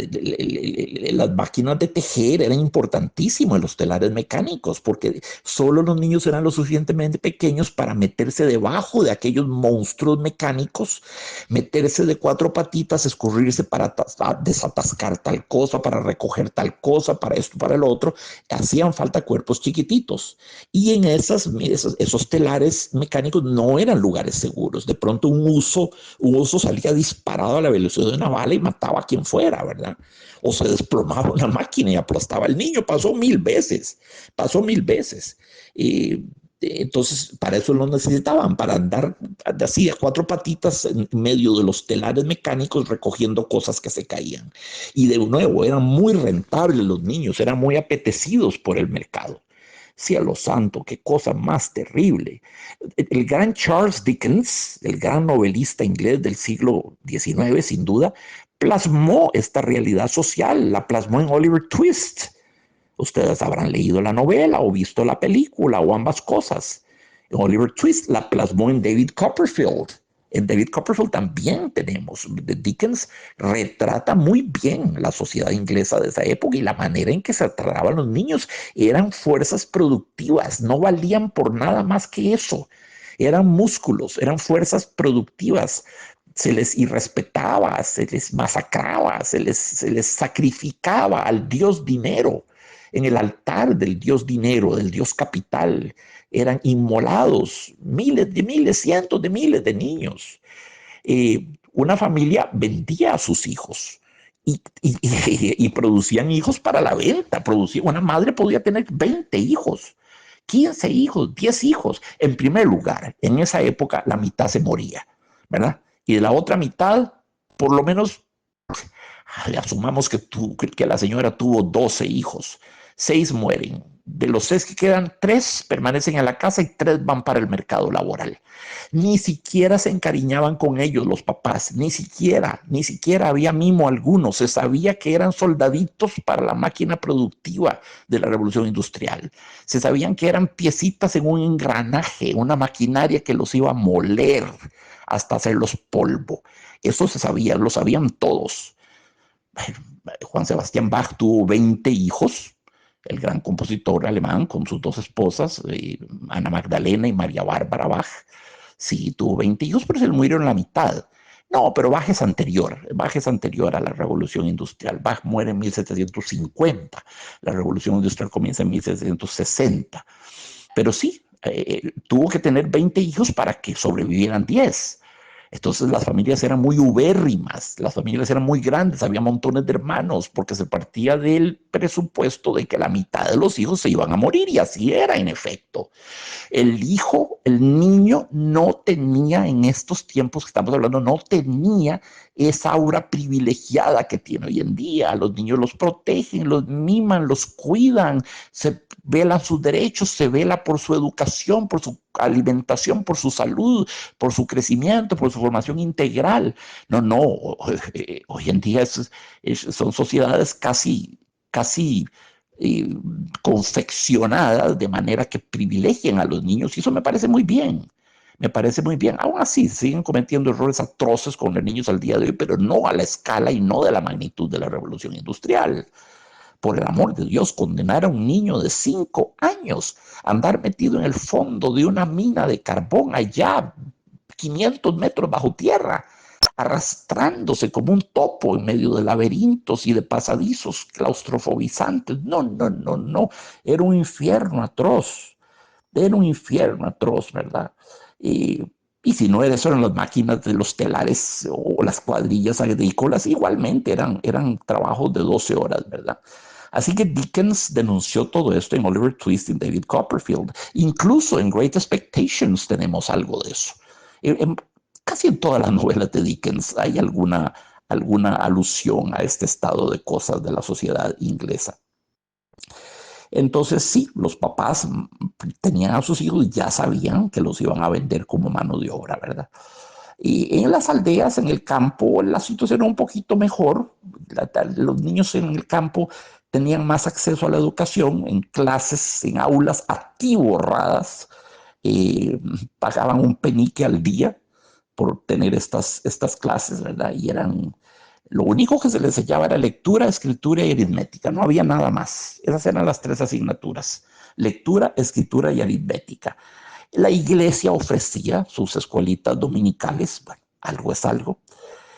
las máquinas de tejer eran importantísimas en los telares mecánicos, porque solo los niños eran lo suficientemente pequeños para meterse debajo de aquellos monstruos mecánicos, meterse de cuatro patitas, escurrirse para desatascar tal cosa, para recoger tal cosa, para esto, para el otro. Hacían falta cuerpos chiquititos. Y en esos telares mecánicos no eran lugares seguros. De pronto un oso salía disparado a la velocidad de una bala y mataba a quien fuera, ¿verdad? O se desplomaba una máquina y aplastaba al niño. Pasó mil veces. Eh, entonces, para eso lo necesitaban, para andar así a cuatro patitas en medio de los telares mecánicos recogiendo cosas que se caían. Y de nuevo, eran muy rentables los niños, eran muy apetecidos por el mercado. Cielo santo, qué cosa más terrible. El gran Charles Dickens, el gran novelista inglés del siglo XIX, sin duda, plasmó esta realidad social, la plasmó en Oliver Twist. Ustedes habrán leído la novela o visto la película o ambas cosas. Oliver Twist la plasmó en David Copperfield. En David Copperfield también tenemos. Dickens retrata muy bien la sociedad inglesa de esa época y la manera en que se trataban los niños. Eran fuerzas productivas, no valían por nada más que eso. Eran músculos, eran fuerzas productivas. Se les irrespetaba, se les masacraba, se les sacrificaba al dios dinero en el altar del dios dinero, del dios capital. Eran inmolados miles de miles, cientos de miles de niños. Una familia vendía a sus hijos y producían hijos para la venta. Una madre podía tener 20 hijos, 15 hijos, 10 hijos. En primer lugar, en esa época la mitad se moría, ¿verdad? Y de la otra mitad, por lo menos, asumamos que la señora tuvo 12 hijos, 6 mueren, de los 6 que quedan, 3 permanecen en la casa y 3 van para el mercado laboral. Ni siquiera se encariñaban con ellos los papás, ni siquiera había mimo alguno. Se sabía que eran soldaditos para la máquina productiva de la revolución industrial. Se sabían que eran piecitas en un engranaje, una maquinaria que los iba a moler hasta hacerlos polvo. Eso se sabía, lo sabían todos. Juan Sebastián Bach tuvo 20 hijos, el gran compositor alemán, con sus 2 esposas, Ana Magdalena y María Bárbara Bach. Sí, tuvo 20 hijos, pero se le murieron la mitad. No, pero Bach es anterior a la Revolución Industrial. Bach muere en 1750, la Revolución Industrial comienza en 1760. Pero sí, tuvo que tener 20 hijos para que sobrevivieran 10. Entonces las familias eran muy ubérrimas, las familias eran muy grandes, había montones de hermanos, porque se partía del presupuesto de que la mitad de los hijos se iban a morir, y así era en efecto. El niño no tenía en estos tiempos que estamos hablando, no tenía esa aura privilegiada que tiene hoy en día. Los niños los protegen, los miman, los cuidan, se velan sus derechos, se vela por su educación, por su alimentación, por su salud, por su crecimiento, por su formación integral. No, hoy en día son sociedades casi eh, confeccionadas de manera que privilegien a los niños, y eso me parece muy bien. Me parece muy bien. Aún así, siguen cometiendo errores atroces con los niños al día de hoy, pero no a la escala y no de la magnitud de la revolución industrial. Por el amor de Dios, condenar a un niño de 5 años a andar metido en el fondo de una mina de carbón allá 500 metros bajo tierra, arrastrándose como un topo en medio de laberintos y de pasadizos claustrofobizantes. No. Era un infierno atroz. Era un infierno atroz, ¿verdad? Y, y si no era eso, eran las máquinas de los telares o las cuadrillas agrícolas, igualmente eran trabajos de 12 horas, ¿verdad? Así que Dickens denunció todo esto en Oliver Twist y David Copperfield. Incluso en Great Expectations tenemos algo de eso. Casi en todas las novelas de Dickens hay alguna alusión a este estado de cosas de la sociedad inglesa. Entonces sí, los papás tenían a sus hijos y ya sabían que los iban a vender como mano de obra, ¿verdad? Y en las aldeas, en el campo, la situación era un poquito mejor. Los niños en el campo tenían más acceso a la educación, en clases, en aulas atiborradas, eh, pagaban un penique al día por tener estas clases, ¿verdad? Y lo único que se les enseñaba era lectura, escritura y aritmética, no había nada más. Esas eran las 3 asignaturas: lectura, escritura y aritmética. La iglesia ofrecía sus escuelitas dominicales, bueno, algo es algo,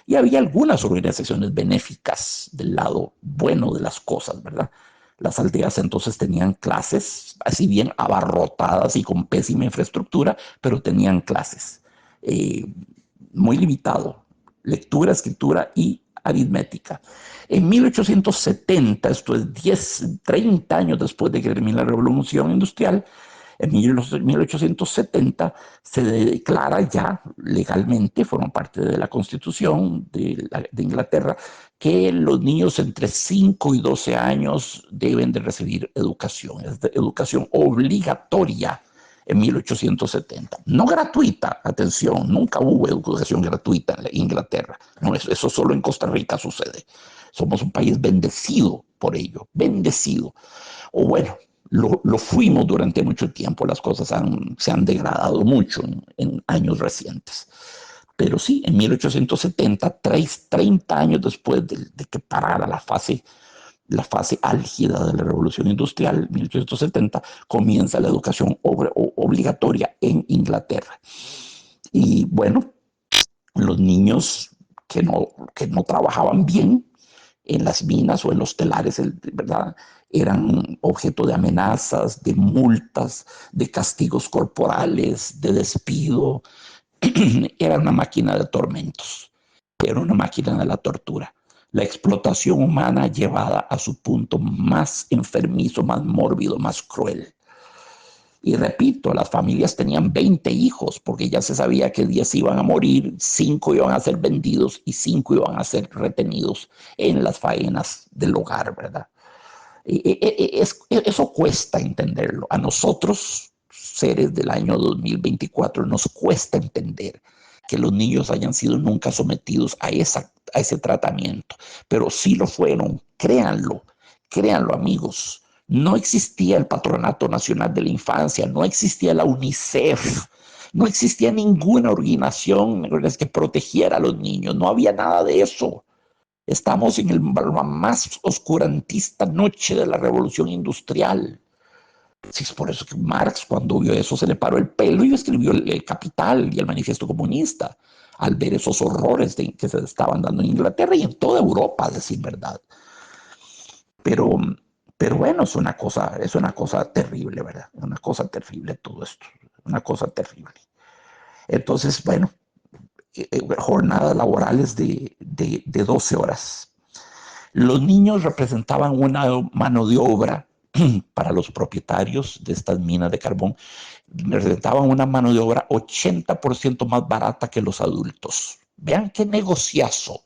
y había algunas organizaciones benéficas del lado bueno de las cosas, ¿verdad? Las aldeas entonces tenían clases, así bien abarrotadas y con pésima infraestructura, pero tenían clases. Eh, Muy limitado: lectura, escritura y aritmética. En 1870, esto es 30 años después de que termine la Revolución Industrial, en 1870 se declara ya legalmente, forma parte de la Constitución de Inglaterra, que los niños entre 5 y 12 años deben de recibir educación, es de educación obligatoria en 1870. No gratuita, atención, nunca hubo educación gratuita en Inglaterra. No, eso solo en Costa Rica sucede. Somos un país bendecido por ello, bendecido. O bueno, lo fuimos durante mucho tiempo. Las cosas se han degradado mucho en años recientes. Pero sí, en 1870, 30 años después de que parara la fase álgida de la Revolución Industrial, 1870, comienza la educación obligatoria en Inglaterra. Y bueno, los niños que no trabajaban bien en las minas o en los telares, ¿verdad? Eran objeto de amenazas, de multas, de castigos corporales, de despido. Era una máquina de tormentos, era una máquina de la tortura. La explotación humana llevada a su punto más enfermizo, más mórbido, más cruel. Y repito, las familias tenían 20 hijos porque ya se sabía que 10 iban a morir, 5 iban a ser vendidos y 5 iban a ser retenidos en las faenas del hogar, ¿verdad? Eso cuesta entenderlo. A nosotros, seres del año 2024, nos cuesta entender que los niños hayan sido nunca sometidos a ese tratamiento, pero sí lo fueron, créanlo, créanlo amigos. No existía el Patronato Nacional de la Infancia, no existía la UNICEF, no existía ninguna organización que protegiera a los niños, no había nada de eso. Estamos en la más oscurantista noche de la revolución industrial. Sí, es por eso que Marx, cuando vio eso, se le paró el pelo y escribió el Capital y el Manifiesto Comunista, al ver esos horrores que se estaban dando en Inglaterra y en toda Europa, a decir verdad. Pero, pero bueno, es una cosa terrible, ¿verdad? Es una cosa terrible todo esto, una cosa terrible. Entonces, bueno, jornadas laborales de 12 horas. Los niños representaban una mano de obra para los propietarios de estas minas de carbón, representaban una mano de obra 80% más barata que los adultos. Vean qué negociazo.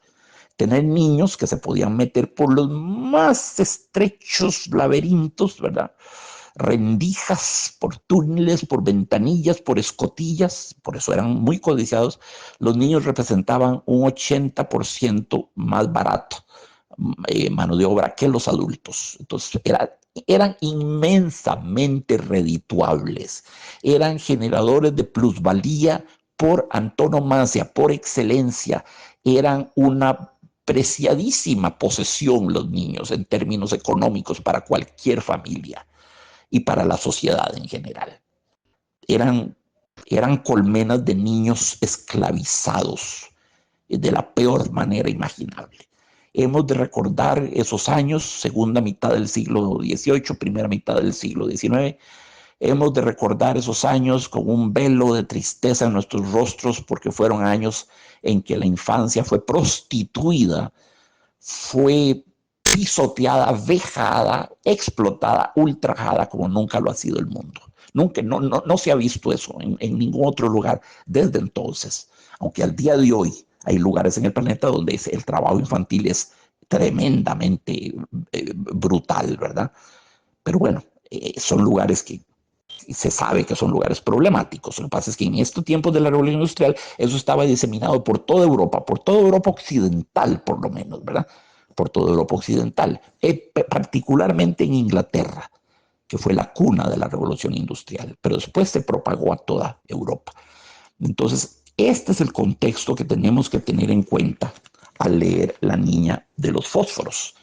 Tener niños que se podían meter por los más estrechos laberintos, ¿verdad? Rendijas, por túneles, por ventanillas, por escotillas, por eso eran muy codiciados. Los niños representaban un 80% más barato mano de obra que los adultos. Entonces, eran inmensamente redituables, eran generadores de plusvalía por antonomasia, por excelencia, eran una preciadísima posesión los niños en términos económicos para cualquier familia y para la sociedad en general. Eran, eran colmenas de niños esclavizados de la peor manera imaginable. Hemos de recordar esos años, segunda mitad del siglo XVIII, primera mitad del siglo XIX. Hemos de recordar esos años con un velo de tristeza en nuestros rostros porque fueron años en que la infancia fue prostituida, fue pisoteada, vejada, explotada, ultrajada como nunca lo ha sido el mundo. Nunca, no se ha visto eso en ningún otro lugar desde entonces, aunque al día de hoy hay lugares en el planeta donde el trabajo infantil es tremendamente brutal, ¿verdad? Pero bueno, son lugares que se sabe que son lugares problemáticos. Lo que pasa es que en estos tiempos de la revolución industrial eso estaba diseminado por toda Europa occidental por lo menos, ¿verdad? Por toda Europa occidental, particularmente en Inglaterra, que fue la cuna de la revolución industrial, pero después se propagó a toda Europa. Entonces, este es el contexto que tenemos que tener en cuenta al leer La niña de los fósforos.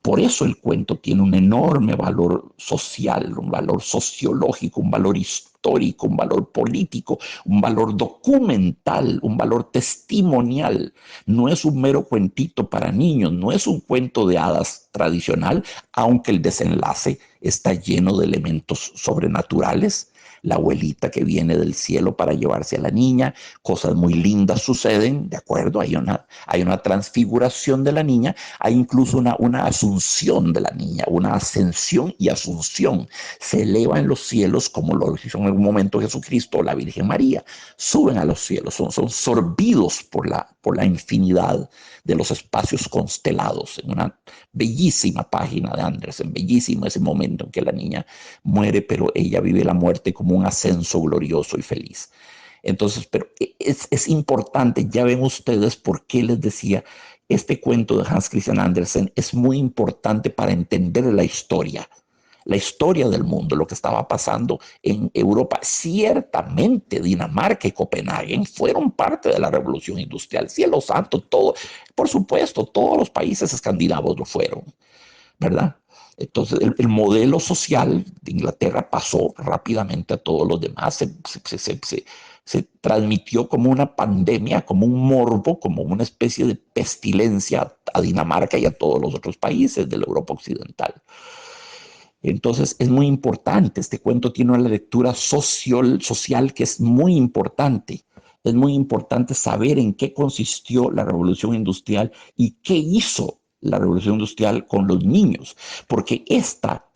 Por eso el cuento tiene un enorme valor social, un valor sociológico, un valor histórico, un valor político, un valor documental, un valor testimonial. No es un mero cuentito para niños, no es un cuento de hadas tradicional, aunque el desenlace está lleno de elementos sobrenaturales. La abuelita que viene del cielo para llevarse a la niña, cosas muy lindas suceden, ¿de acuerdo? Hay una transfiguración de la niña, hay incluso una asunción de la niña, una ascensión y asunción. Se eleva en los cielos como lo hizo en algún momento Jesucristo o la Virgen María. Suben a los cielos, son sorbidos por la infinidad de los espacios constelados. En una bellísima página de Andersen, bellísimo ese momento en que la niña muere, pero ella vive la muerte como un ascenso glorioso y feliz. Entonces, pero es importante, ya ven ustedes por qué les decía, este cuento de Hans Christian Andersen es muy importante para entender la historia del mundo, lo que estaba pasando en Europa. Ciertamente Dinamarca y Copenhague fueron parte de la revolución industrial, cielo santo, todo, por supuesto, todos los países escandinavos lo fueron, ¿verdad? Entonces, el modelo social de Inglaterra pasó rápidamente a todos los demás, se transmitió como una pandemia, como un morbo, como una especie de pestilencia a Dinamarca y a todos los otros países de la Europa occidental. Entonces, es muy importante, este cuento tiene una lectura social que es muy importante. Es muy importante saber en qué consistió la revolución industrial y qué hizo la revolución industrial con los niños, porque esta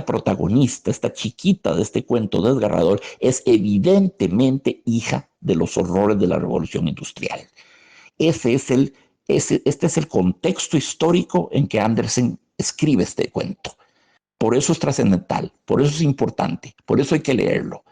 protagonista, esta chiquita de este cuento desgarrador, es evidentemente hija de los horrores de la revolución industrial. Este es el contexto histórico en que Andersen escribe este cuento. Por eso es trascendental, por eso es importante, por eso hay que leerlo,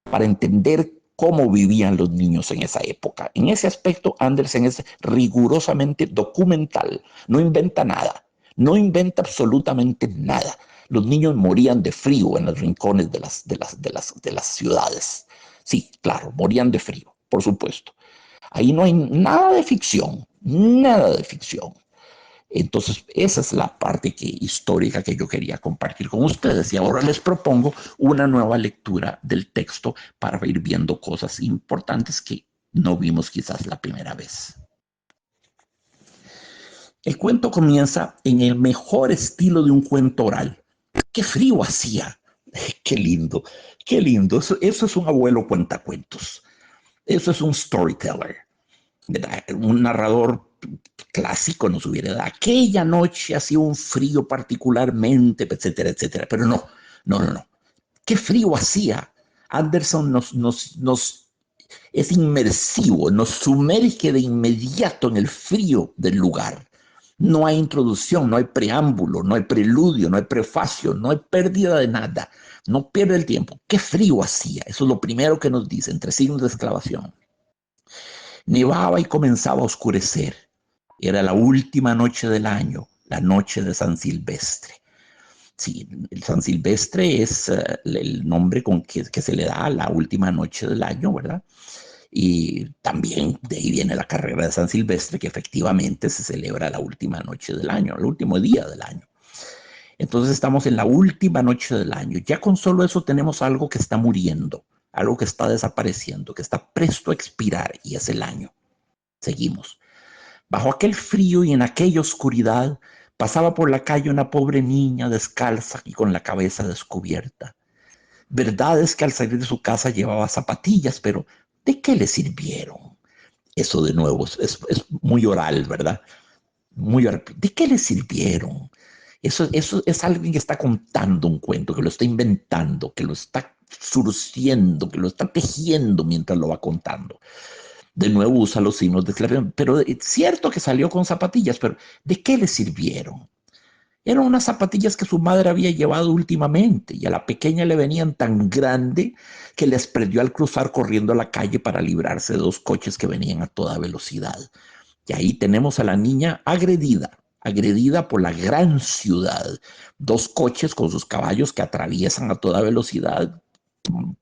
para entender cómo vivían los niños en esa época. En ese aspecto, Andersen es rigurosamente documental, no inventa nada, no inventa absolutamente nada. Los niños morían de frío en los rincones de las ciudades. Sí, claro, morían de frío, por supuesto. Ahí no hay nada de ficción, nada de ficción. Entonces, esa es la parte histórica que yo quería compartir con ustedes. Y ahora les propongo una nueva lectura del texto para ir viendo cosas importantes que no vimos quizás la primera vez. El cuento comienza en el mejor estilo de un cuento oral. ¡Qué frío hacía! ¡Qué lindo! ¡Qué lindo! Eso es un abuelo cuentacuentos. Eso es un storyteller. Un narrador clásico nos hubiera dado. Aquella noche hacía un frío particularmente, etcétera, etcétera. Pero no, no, no, no. ¿Qué frío hacía? Anderson nos es inmersivo, nos sumerge de inmediato en el frío del lugar. No hay introducción, no hay preámbulo, no hay preludio, no hay prefacio, no hay pérdida de nada. No pierde el tiempo. ¿Qué frío hacía? Eso es lo primero que nos dice, entre signos de exclamación. Nevaba y comenzaba a oscurecer. Era la última noche del año, la noche de San Silvestre. Sí, el San Silvestre es el nombre que se le da a la última noche del año, ¿verdad? Y también de ahí viene la carrera de San Silvestre, que efectivamente se celebra la última noche del año, el último día del año. Entonces estamos en la última noche del año. Ya con solo eso tenemos algo que está muriendo, algo que está desapareciendo, que está presto a expirar, y es el año. Seguimos. Bajo aquel frío y en aquella oscuridad pasaba por la calle una pobre niña descalza y con la cabeza descubierta. Verdad es que al salir de su casa llevaba zapatillas, pero ¿de qué le sirvieron? Eso de nuevo es muy oral, ¿verdad? Muy oral. ¿De qué le sirvieron? Eso es alguien que está contando un cuento, que lo está inventando, que lo está surciendo, que lo está tejiendo mientras lo va contando. De nuevo usa los signos de exclamación. Pero es cierto que salió con zapatillas, pero ¿de qué le sirvieron? Eran unas zapatillas que su madre había llevado últimamente y a la pequeña le venían tan grande que les perdió al cruzar corriendo a la calle para librarse de dos coches que venían a toda velocidad. Y ahí tenemos a la niña agredida por la gran ciudad. Dos coches con sus caballos que atraviesan a toda velocidad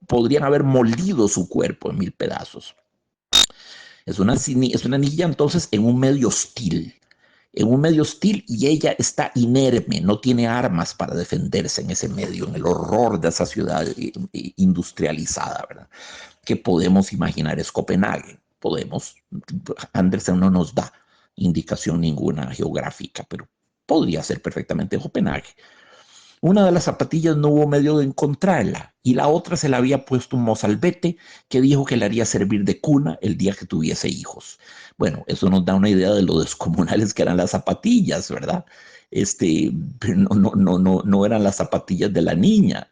podrían haber molido su cuerpo en mil pedazos. Es una niña entonces en un medio hostil, y ella está inerme, no tiene armas para defenderse en ese medio, en el horror de esa ciudad industrializada, ¿verdad? Que podemos imaginar es Copenhague. Podemos, Andersen no nos da indicación ninguna geográfica, pero podría ser perfectamente Copenhague. Una de las zapatillas no hubo medio de encontrarla y la otra se la había puesto un mozalbete que dijo que le haría servir de cuna el día que tuviese hijos. Bueno, eso nos da una idea de lo descomunales que eran las zapatillas, ¿verdad? Pero no eran las zapatillas de la niña.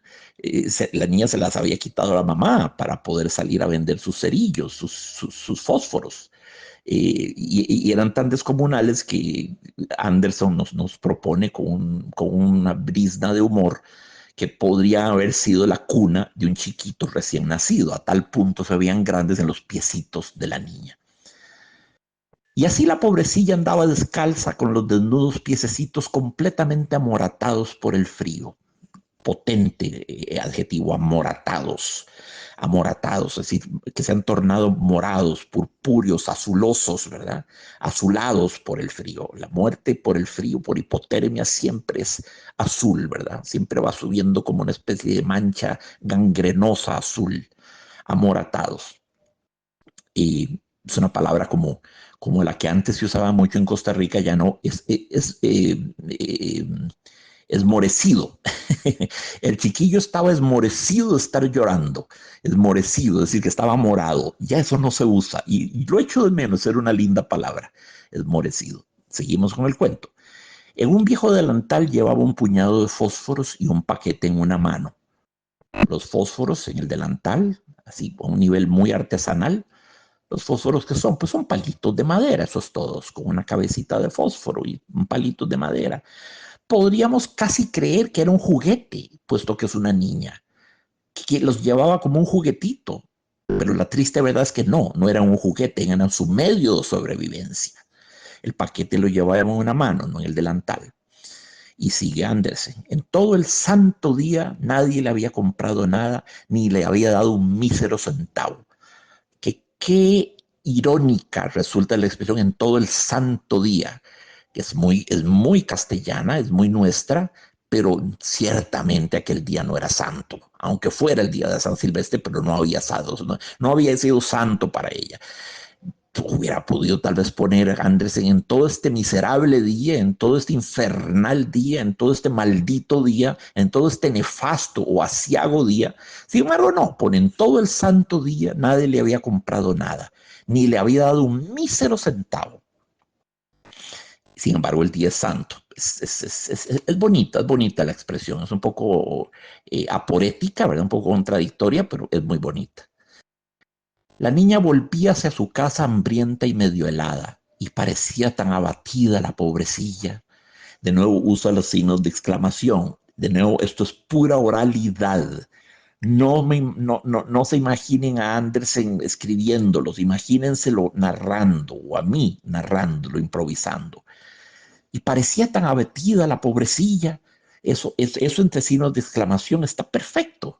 La niña se las había quitado a la mamá para poder salir a vender sus cerillos, sus fósforos. Y eran tan descomunales que Anderson nos propone con una brizna de humor que podría haber sido la cuna de un chiquito recién nacido. A tal punto se veían grandes en los piecitos de la niña. Y así la pobrecilla andaba descalza con los desnudos piececitos completamente amoratados por el frío. Potente adjetivo, amoratados, es decir, que se han tornado morados, purpúreos, azulosos, ¿verdad? Azulados por el frío. La muerte por el frío, por hipotermia, siempre es azul, ¿verdad? Siempre va subiendo como una especie de mancha gangrenosa azul, amoratados. Y es una palabra como la que antes se usaba mucho en Costa Rica, ya no, es esmorecido. El chiquillo estaba esmorecido de estar llorando, esmorecido, es decir, que estaba morado. Ya eso no se usa y lo echo de menos, era una linda palabra, esmorecido. Seguimos con el cuento. En un viejo delantal llevaba un puñado de fósforos y un paquete en una mano. Los fósforos en el delantal, así a un nivel muy artesanal. Los fósforos que son, pues son palitos de madera, esos todos, con una cabecita de fósforo y un palito de madera. podríamos casi creer que era un juguete, puesto que es una niña, que los llevaba como un juguetito. Pero la triste verdad es que no eran un juguete, eran su medio de sobrevivencia. El paquete lo llevaba en una mano, no en el delantal. Y sigue Andersen. En todo el santo día nadie le había comprado nada, ni le había dado un mísero centavo. Qué irónica resulta la expresión en todo el santo día, que es muy castellana, es muy nuestra, pero ciertamente aquel día no era santo, aunque fuera el día de San Silvestre, pero no había no había sido santo para ella. Hubiera podido tal vez poner a Andersen en todo este miserable día, en todo este infernal día, en todo este maldito día, en todo este nefasto o aciago día. Sin embargo, no, ponen todo el santo día, nadie le había comprado nada, ni le había dado un mísero centavo. Sin embargo, el día es santo. Es bonita la expresión, es un poco aporética, ¿verdad? Un poco contradictoria, pero es muy bonita. La niña volvía hacia su casa hambrienta y medio helada, y parecía tan abatida la pobrecilla. De nuevo usa los signos de exclamación. De nuevo, esto es pura oralidad. No se imaginen a Andersen escribiéndolos, imagínenselo narrando, o a mí narrándolo, improvisando. Y parecía tan abatida la pobrecilla. Eso entre signos de exclamación está perfecto.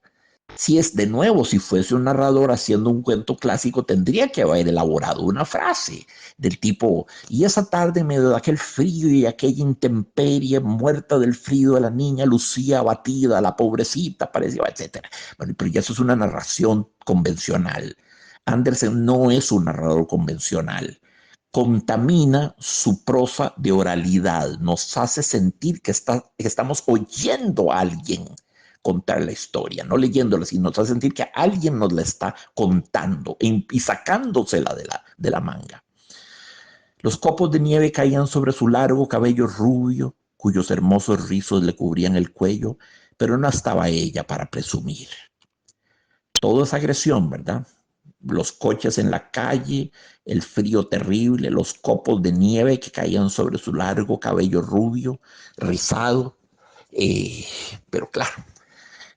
Si es de nuevo, si fuese un narrador haciendo un cuento clásico, tendría que haber elaborado una frase del tipo, y esa tarde en medio de aquel frío y aquella intemperie, muerta del frío de la niña, lucía abatida, la pobrecita, parecía, etcétera. Bueno, pero ya eso es una narración convencional. Andersen no es un narrador convencional. Contamina su prosa de oralidad, nos hace sentir que estamos oyendo a alguien contar la historia, no leyéndola, sino nos hace sentir que alguien nos la está contando y sacándosela de la manga. Los copos de nieve caían sobre su largo cabello rubio, cuyos hermosos rizos le cubrían el cuello, pero no estaba ella para presumir. Todo es agresión, ¿verdad? Los coches en la calle, el frío terrible, los copos de nieve que caían sobre su largo cabello rubio, rizado. Pero claro,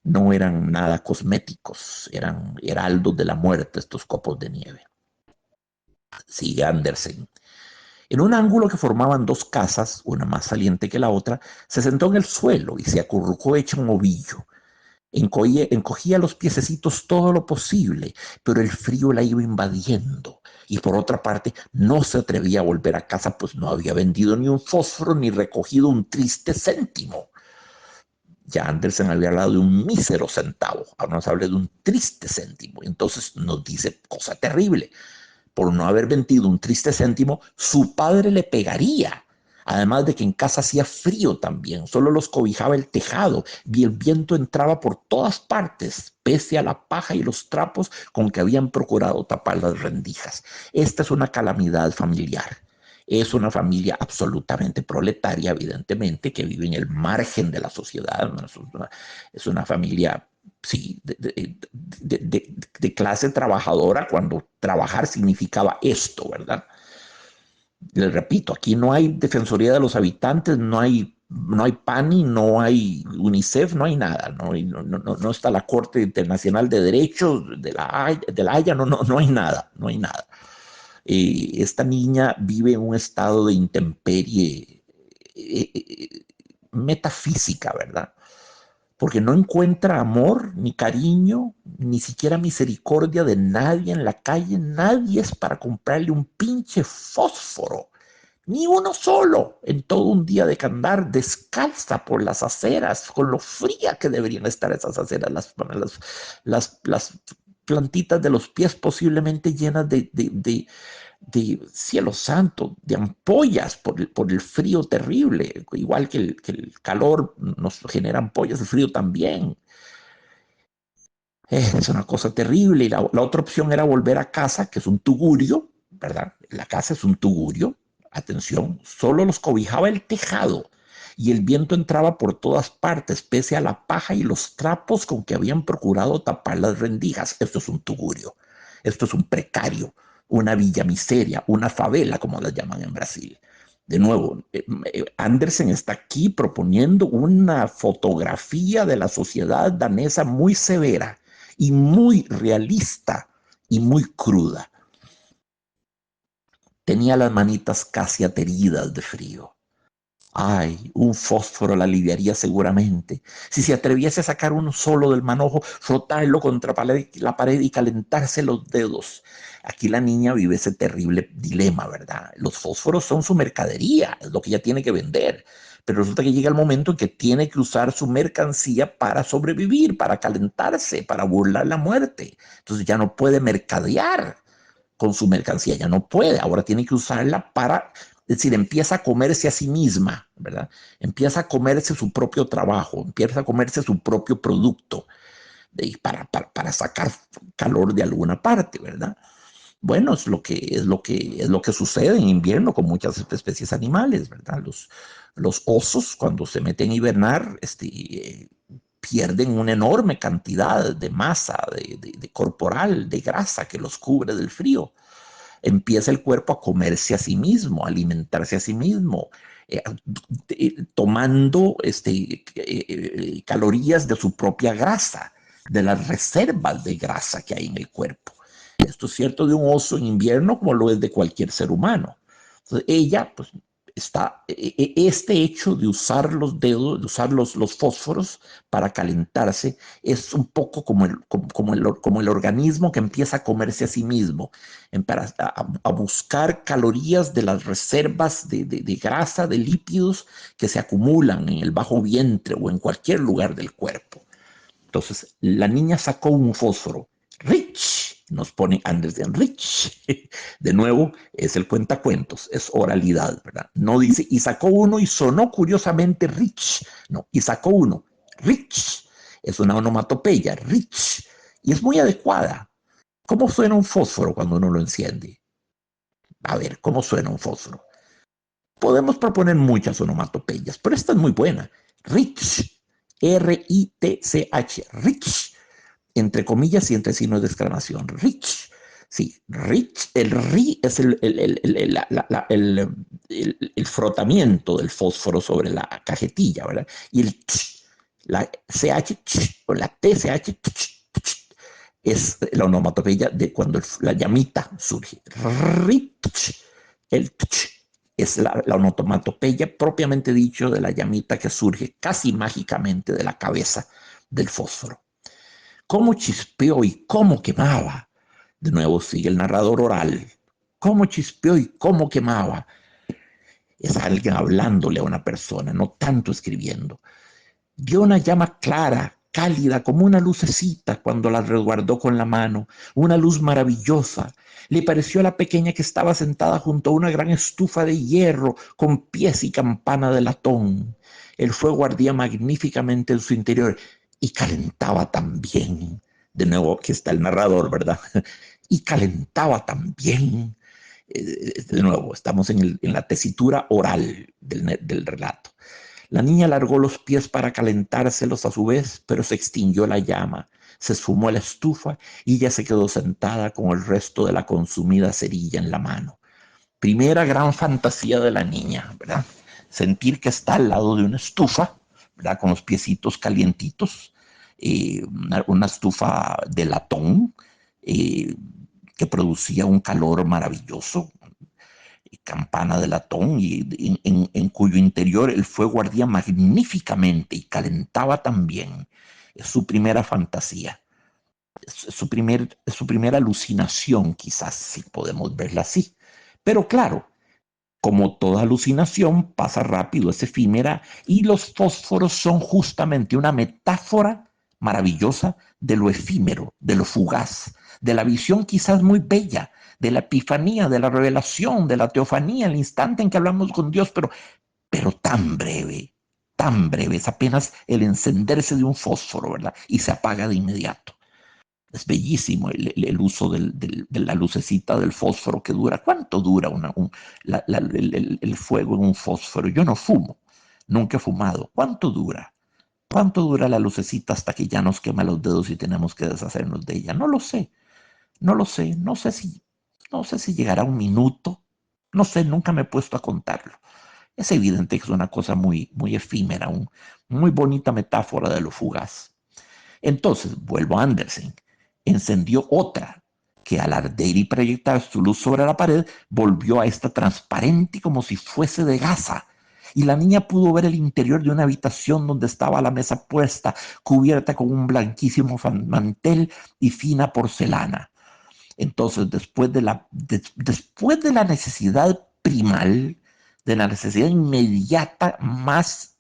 no eran nada cosméticos, eran heraldos de la muerte estos copos de nieve. Sigue Andersen. En un ángulo que formaban dos casas, una más saliente que la otra, se sentó en el suelo y se acurrucó hecha un ovillo. Encogía los piececitos todo lo posible, pero el frío la iba invadiendo. Y por otra parte, no se atrevía a volver a casa, pues no había vendido ni un fósforo ni recogido un triste céntimo. Ya Andersen había hablado de un mísero centavo, ahora nos habla de un triste céntimo. Entonces nos dice cosa terrible. Por no haber vendido un triste céntimo, su padre le pegaría. Además de que en casa hacía frío también, solo los cobijaba el tejado y el viento entraba por todas partes, pese a la paja y los trapos con que habían procurado tapar las rendijas. Esta es una calamidad familiar. Es una familia absolutamente proletaria, evidentemente, que vive en el margen de la sociedad. Es una familia, sí, de clase trabajadora, cuando trabajar significaba esto, ¿verdad? Les repito, aquí no hay Defensoría de los Habitantes, no hay PANI, no hay UNICEF, no hay nada, no está la Corte Internacional de Derechos de la Haya, no hay nada, no hay nada. Esta niña vive en un estado de intemperie metafísica, ¿verdad? Porque no encuentra amor, ni cariño, ni siquiera misericordia de nadie en la calle. Nadie es para comprarle un pinche fósforo, ni uno solo, en todo un día de andar descalza por las aceras, con lo fría que deberían estar esas aceras, las plantitas de los pies posiblemente llenas de cielo santo, de ampollas por el frío terrible, igual que el calor nos genera ampollas, el frío también. Es una cosa terrible. Y la otra opción era volver a casa, que es un tugurio, ¿verdad? La casa es un tugurio, atención, solo los cobijaba el tejado y el viento entraba por todas partes, pese a la paja y los trapos con que habían procurado tapar las rendijas. Esto es un tugurio, esto es un precario, una villa miseria, una favela, como las llaman en Brasil. De nuevo, Andersen está aquí proponiendo una fotografía de la sociedad danesa muy severa y muy realista y muy cruda. Tenía las manitas casi ateridas de frío. Ay, un fósforo la aliviaría seguramente. Si se atreviese a sacar uno solo del manojo, frotarlo contra la pared y calentarse los dedos. Aquí la niña vive ese terrible dilema, ¿verdad? Los fósforos son su mercadería, es lo que ella tiene que vender. Pero resulta que llega el momento en que tiene que usar su mercancía para sobrevivir, para calentarse, para burlar la muerte. Entonces ya no puede mercadear con su mercancía, ya no puede, ahora tiene que usarla para, es decir, empieza a comerse a sí misma, ¿verdad? Empieza a comerse su propio trabajo, empieza a comerse su propio producto para sacar calor de alguna parte, ¿verdad? Bueno, es lo que sucede en invierno con muchas especies animales, ¿verdad? Los osos, cuando se meten a hibernar, pierden una enorme cantidad de masa de corporal, de grasa que los cubre del frío. Empieza el cuerpo a comerse a sí mismo, a alimentarse a sí mismo, tomando calorías de su propia grasa, de las reservas de grasa que hay en el cuerpo. Esto es cierto de un oso en invierno como lo es de cualquier ser humano. Entonces, ella, pues, este hecho de usar los dedos, de usar los fósforos para calentarse, es un poco como el organismo que empieza a comerse a sí mismo, a buscar calorías de las reservas de grasa, de lípidos que se acumulan en el bajo vientre o en cualquier lugar del cuerpo. Entonces, la niña sacó un fósforo. Rich, nos pone Andersen, Rich. De nuevo, es el cuentacuentos, es oralidad, ¿verdad? No dice, y sacó uno y sonó curiosamente Rich. No, y sacó uno, Rich. Es una onomatopeya, Rich. Y es muy adecuada. ¿Cómo suena un fósforo cuando uno lo enciende? A ver, ¿cómo suena un fósforo? Podemos proponer muchas onomatopeyas, pero esta es muy buena. Rich, R-I-T-C-H, Rich, entre comillas y entre signos de exclamación. Rich, sí, Rich, el ri es el frotamiento del fósforo sobre la cajetilla, ¿verdad? Y el ch, la CH, ch, o la TCH, ch, es la onomatopeya de cuando la llamita surge. Rich, el ch, es la onomatopeya propiamente dicho de la llamita que surge casi mágicamente de la cabeza del fósforo. ¿Cómo chispeó y cómo quemaba? De nuevo sigue el narrador oral. ¿Cómo chispeó y cómo quemaba? Es alguien hablándole a una persona, no tanto escribiendo. Dio una llama clara, cálida, como una lucecita cuando la resguardó con la mano, una luz maravillosa. Le pareció a la pequeña que estaba sentada junto a una gran estufa de hierro con pies y campana de latón. El fuego ardía magníficamente en su interior y calentaba también. De nuevo, aquí está el narrador, ¿verdad? Y calentaba también. De nuevo, estamos en la tesitura oral del relato. La niña alargó los pies para calentárselos a su vez, pero se extinguió la llama, se esfumó la estufa y ella se quedó sentada con el resto de la consumida cerilla en la mano. Primera gran fantasía de la niña, ¿verdad? Sentir que está al lado de una estufa, ¿verdad? Con los piecitos calientitos, una estufa de latón eh, que producía un calor maravilloso, campana de latón y en cuyo interior el fuego ardía magníficamente y calentaba también. Es su primera fantasía, es su primera alucinación, quizás, si podemos verla así. Pero claro, como toda alucinación, pasa rápido, es efímera, y los fósforos son justamente una metáfora maravillosa de lo efímero, de lo fugaz, de la visión quizás muy bella, de la epifanía, de la revelación, de la teofanía, el instante en que hablamos con Dios, pero tan breve, es apenas el encenderse de un fósforo, ¿verdad? Y se apaga de inmediato. Es bellísimo el uso de la lucecita del fósforo que dura. ¿Cuánto dura el fuego en un fósforo? Yo no fumo, nunca he fumado. ¿Cuánto dura? ¿Cuánto dura la lucecita hasta que ya nos quema los dedos y tenemos que deshacernos de ella? No lo sé, no lo sé, no sé si llegará un minuto, No sé, nunca me he puesto a contarlo. Es evidente que es una cosa muy, muy efímera, muy bonita metáfora de lo fugaz. Entonces, vuelvo a Andersen, encendió otra que al arder y proyectar su luz sobre la pared, volvió a esta transparente como si fuese de gasa. Y la niña pudo ver el interior de una habitación donde estaba la mesa puesta, cubierta con un blanquísimo mantel y fina porcelana. Entonces, después de la necesidad primal, de la necesidad inmediata, más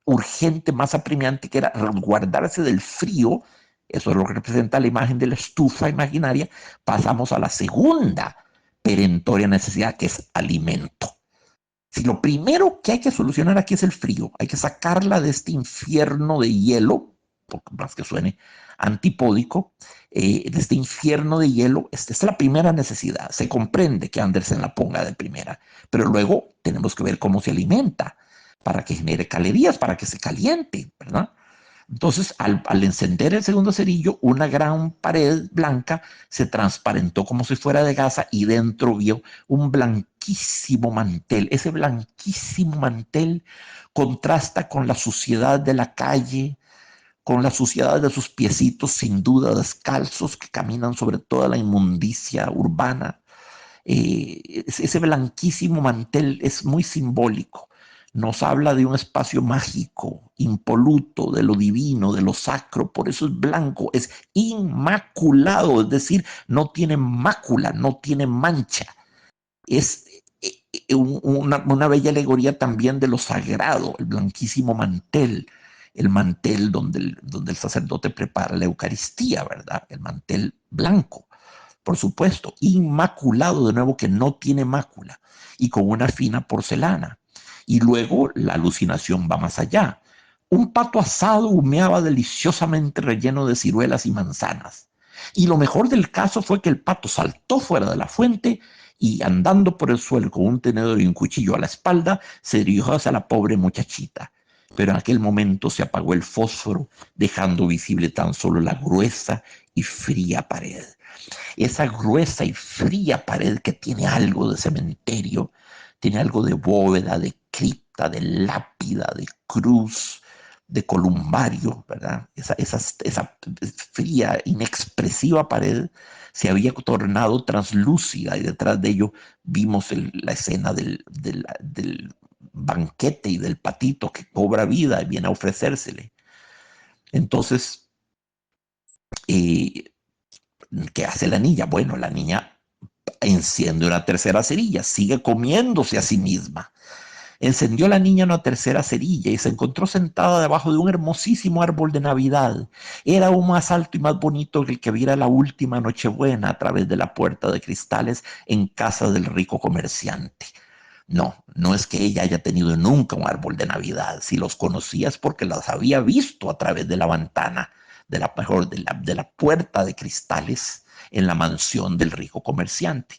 urgente, más apremiante, que era resguardarse del frío, eso es lo que representa la imagen de la estufa imaginaria, pasamos a la segunda perentoria necesidad, que es alimento. Si lo primero que hay que solucionar aquí es el frío, hay que sacarla de este infierno de hielo, por más que suene antipódico, de este infierno de hielo, esta es la primera necesidad. Se comprende que Andersen la ponga de primera, pero luego tenemos que ver cómo se alimenta para que genere calorías, para que se caliente, ¿verdad? Entonces, al encender el segundo cerillo, una gran pared blanca se transparentó como si fuera de gasa y dentro vio un blanquísimo mantel. Ese blanquísimo mantel contrasta con la suciedad de la calle, con la suciedad de sus piecitos sin duda descalzos que caminan sobre toda la inmundicia urbana. Ese blanquísimo mantel es muy simbólico. Nos habla de un espacio mágico, impoluto, de lo divino, de lo sacro. Por eso es blanco, es inmaculado, es decir, no tiene mácula, no tiene mancha. Es una bella alegoría también de lo sagrado, el blanquísimo mantel, el mantel donde el sacerdote prepara la Eucaristía, ¿verdad? El mantel blanco, por supuesto, inmaculado, de nuevo, que no tiene mácula, y con una fina porcelana. Y luego la alucinación va más allá. Un pato asado humeaba deliciosamente relleno de ciruelas y manzanas. Y lo mejor del caso fue que el pato saltó fuera de la fuente y andando por el suelo con un tenedor y un cuchillo a la espalda, se dirigió hacia la pobre muchachita. Pero en aquel momento se apagó el fósforo, dejando visible tan solo la gruesa y fría pared. Esa gruesa y fría pared que tiene algo de cementerio, tiene algo de bóveda, de cripta, de lápida, de cruz, de columbario, ¿verdad? Esa fría, inexpresiva pared se había tornado translúcida y detrás de ello vimos la escena del banquete y del patito que cobra vida y viene a ofrecérsele. Entonces, eh, ¿qué hace la niña? Bueno, la niña enciende una tercera cerilla, sigue comiéndose a sí misma. Encendió la niña una tercera cerilla y se encontró sentada debajo de un hermosísimo árbol de Navidad. Era aún más alto y más bonito que el que viera la última Nochebuena a través de la puerta de cristales en casa del rico comerciante. No, no es que ella haya tenido nunca un árbol de Navidad. Si los conocía es porque las había visto a través de la ventana, de la puerta de cristales en la mansión del rico comerciante.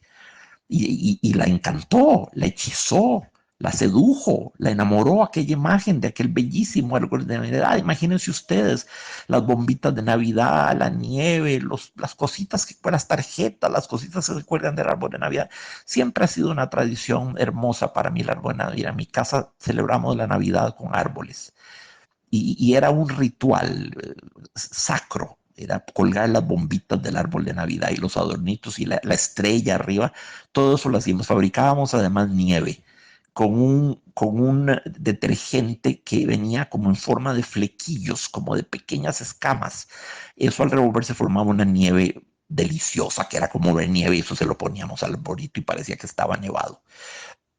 Y la encantó, la hechizó, la sedujo, la enamoró aquella imagen de aquel bellísimo árbol de Navidad. Imagínense ustedes las bombitas de Navidad, la nieve, las cositas, las tarjetas, las cositas que se cuelgan del árbol de Navidad. Siempre ha sido una tradición hermosa para mí el árbol de Navidad. En mi casa celebramos la Navidad con árboles y era un ritual sacro. Era colgar las bombitas del árbol de Navidad y los adornitos y la estrella arriba. Todo eso lo hacíamos. Fabricábamos además nieve con un detergente que venía como en forma de flequillos, como de pequeñas escamas. Eso al revolverse formaba una nieve deliciosa, que era como ver nieve, y eso se lo poníamos al arbolito y parecía que estaba nevado.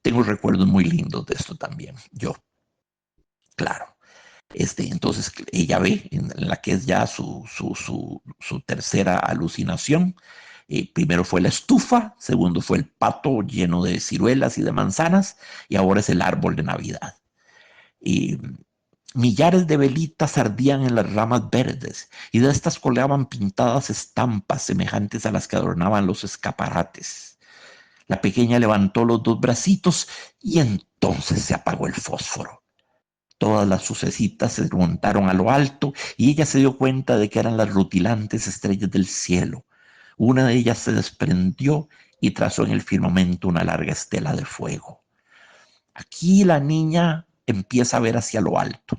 Tengo recuerdos muy lindos de esto también, yo, claro. Entonces ella ve en la que es ya su tercera alucinación. Primero fue la estufa, segundo fue el pato lleno de ciruelas y de manzanas, y ahora es el árbol de Navidad. Y millares de velitas ardían en las ramas verdes, y de estas colgaban pintadas estampas semejantes a las que adornaban los escaparates. La pequeña levantó los dos bracitos y entonces se apagó el fósforo. Todas las lucecitas se montaron a lo alto y ella se dio cuenta de que eran las rutilantes estrellas del cielo. Una de ellas se desprendió y trazó en el firmamento una larga estela de fuego. Aquí la niña empieza a ver hacia lo alto.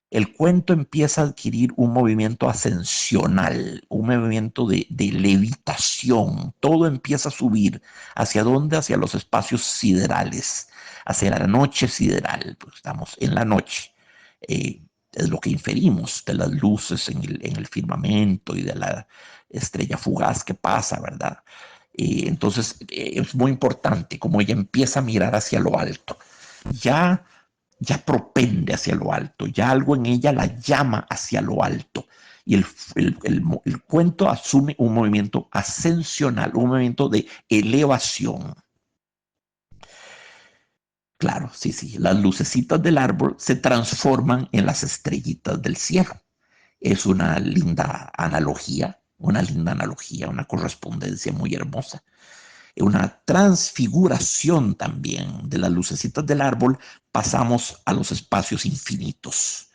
El cuento empieza a adquirir un movimiento ascensional, un movimiento de levitación. Todo empieza a subir. ¿Hacia dónde? Hacia los espacios siderales, hacia la noche sideral. Pues estamos en la noche. Es lo que inferimos de las luces en el firmamento y de la estrella fugaz que pasa, ¿verdad? Entonces es muy importante como ella empieza a mirar hacia lo alto. Ya ya propende hacia lo alto, ya algo en ella la llama hacia lo alto. Y el cuento asume un movimiento ascensional, un movimiento de elevación. Claro, sí, sí, las lucecitas del árbol se transforman en las estrellitas del cielo. Es una linda analogía, una correspondencia muy hermosa. Una transfiguración también de las lucecitas del árbol, pasamos a los espacios infinitos.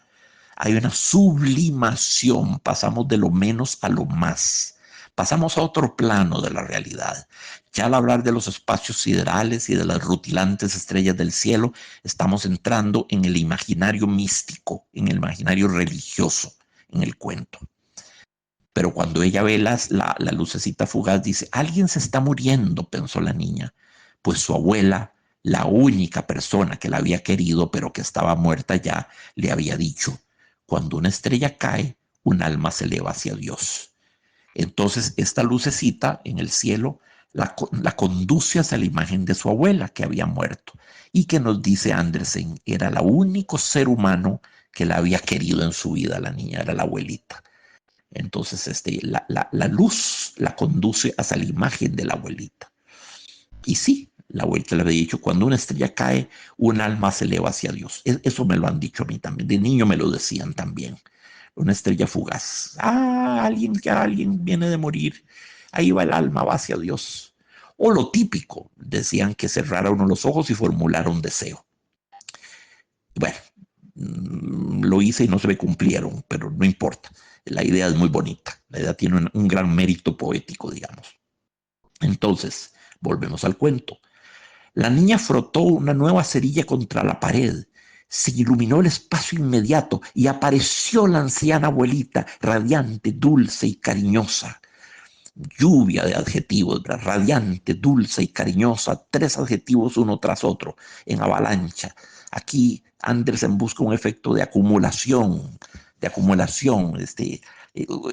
Hay una sublimación, pasamos de lo menos a lo más. Pasamos a otro plano de la realidad. Ya al hablar de los espacios siderales y de las rutilantes estrellas del cielo, estamos entrando en el imaginario místico, en el imaginario religioso, en el cuento. Pero cuando ella ve la lucecita fugaz, dice, alguien se está muriendo, pensó la niña, pues su abuela, la única persona que la había querido, pero que estaba muerta ya, le había dicho, cuando una estrella cae, un alma se eleva hacia Dios. Entonces, esta lucecita en el cielo la conduce hacia la imagen de su abuela que había muerto y que nos dice Andersen, era el único ser humano que la había querido en su vida, la niña, era la abuelita. Entonces, la luz la conduce hacia la imagen de la abuelita. Y sí, la abuelita le había dicho, cuando una estrella cae, un alma se eleva hacia Dios. Eso me lo han dicho a mí también. De niño me lo decían también. Una estrella fugaz. Alguien viene de morir. Ahí va el alma, va hacia Dios. O lo típico, decían que cerrara uno los ojos y formulara un deseo. Bueno, lo hice y no se me cumplieron, pero no importa. La idea es muy bonita. La idea tiene un gran mérito poético, digamos. Entonces, volvemos al cuento. La niña frotó una nueva cerilla contra la pared. Se iluminó el espacio inmediato y apareció la anciana abuelita, radiante, dulce y cariñosa. Lluvia de adjetivos, radiante, dulce y cariñosa, 3 adjetivos uno tras otro, en avalancha. Aquí Andersen busca un efecto de acumulación.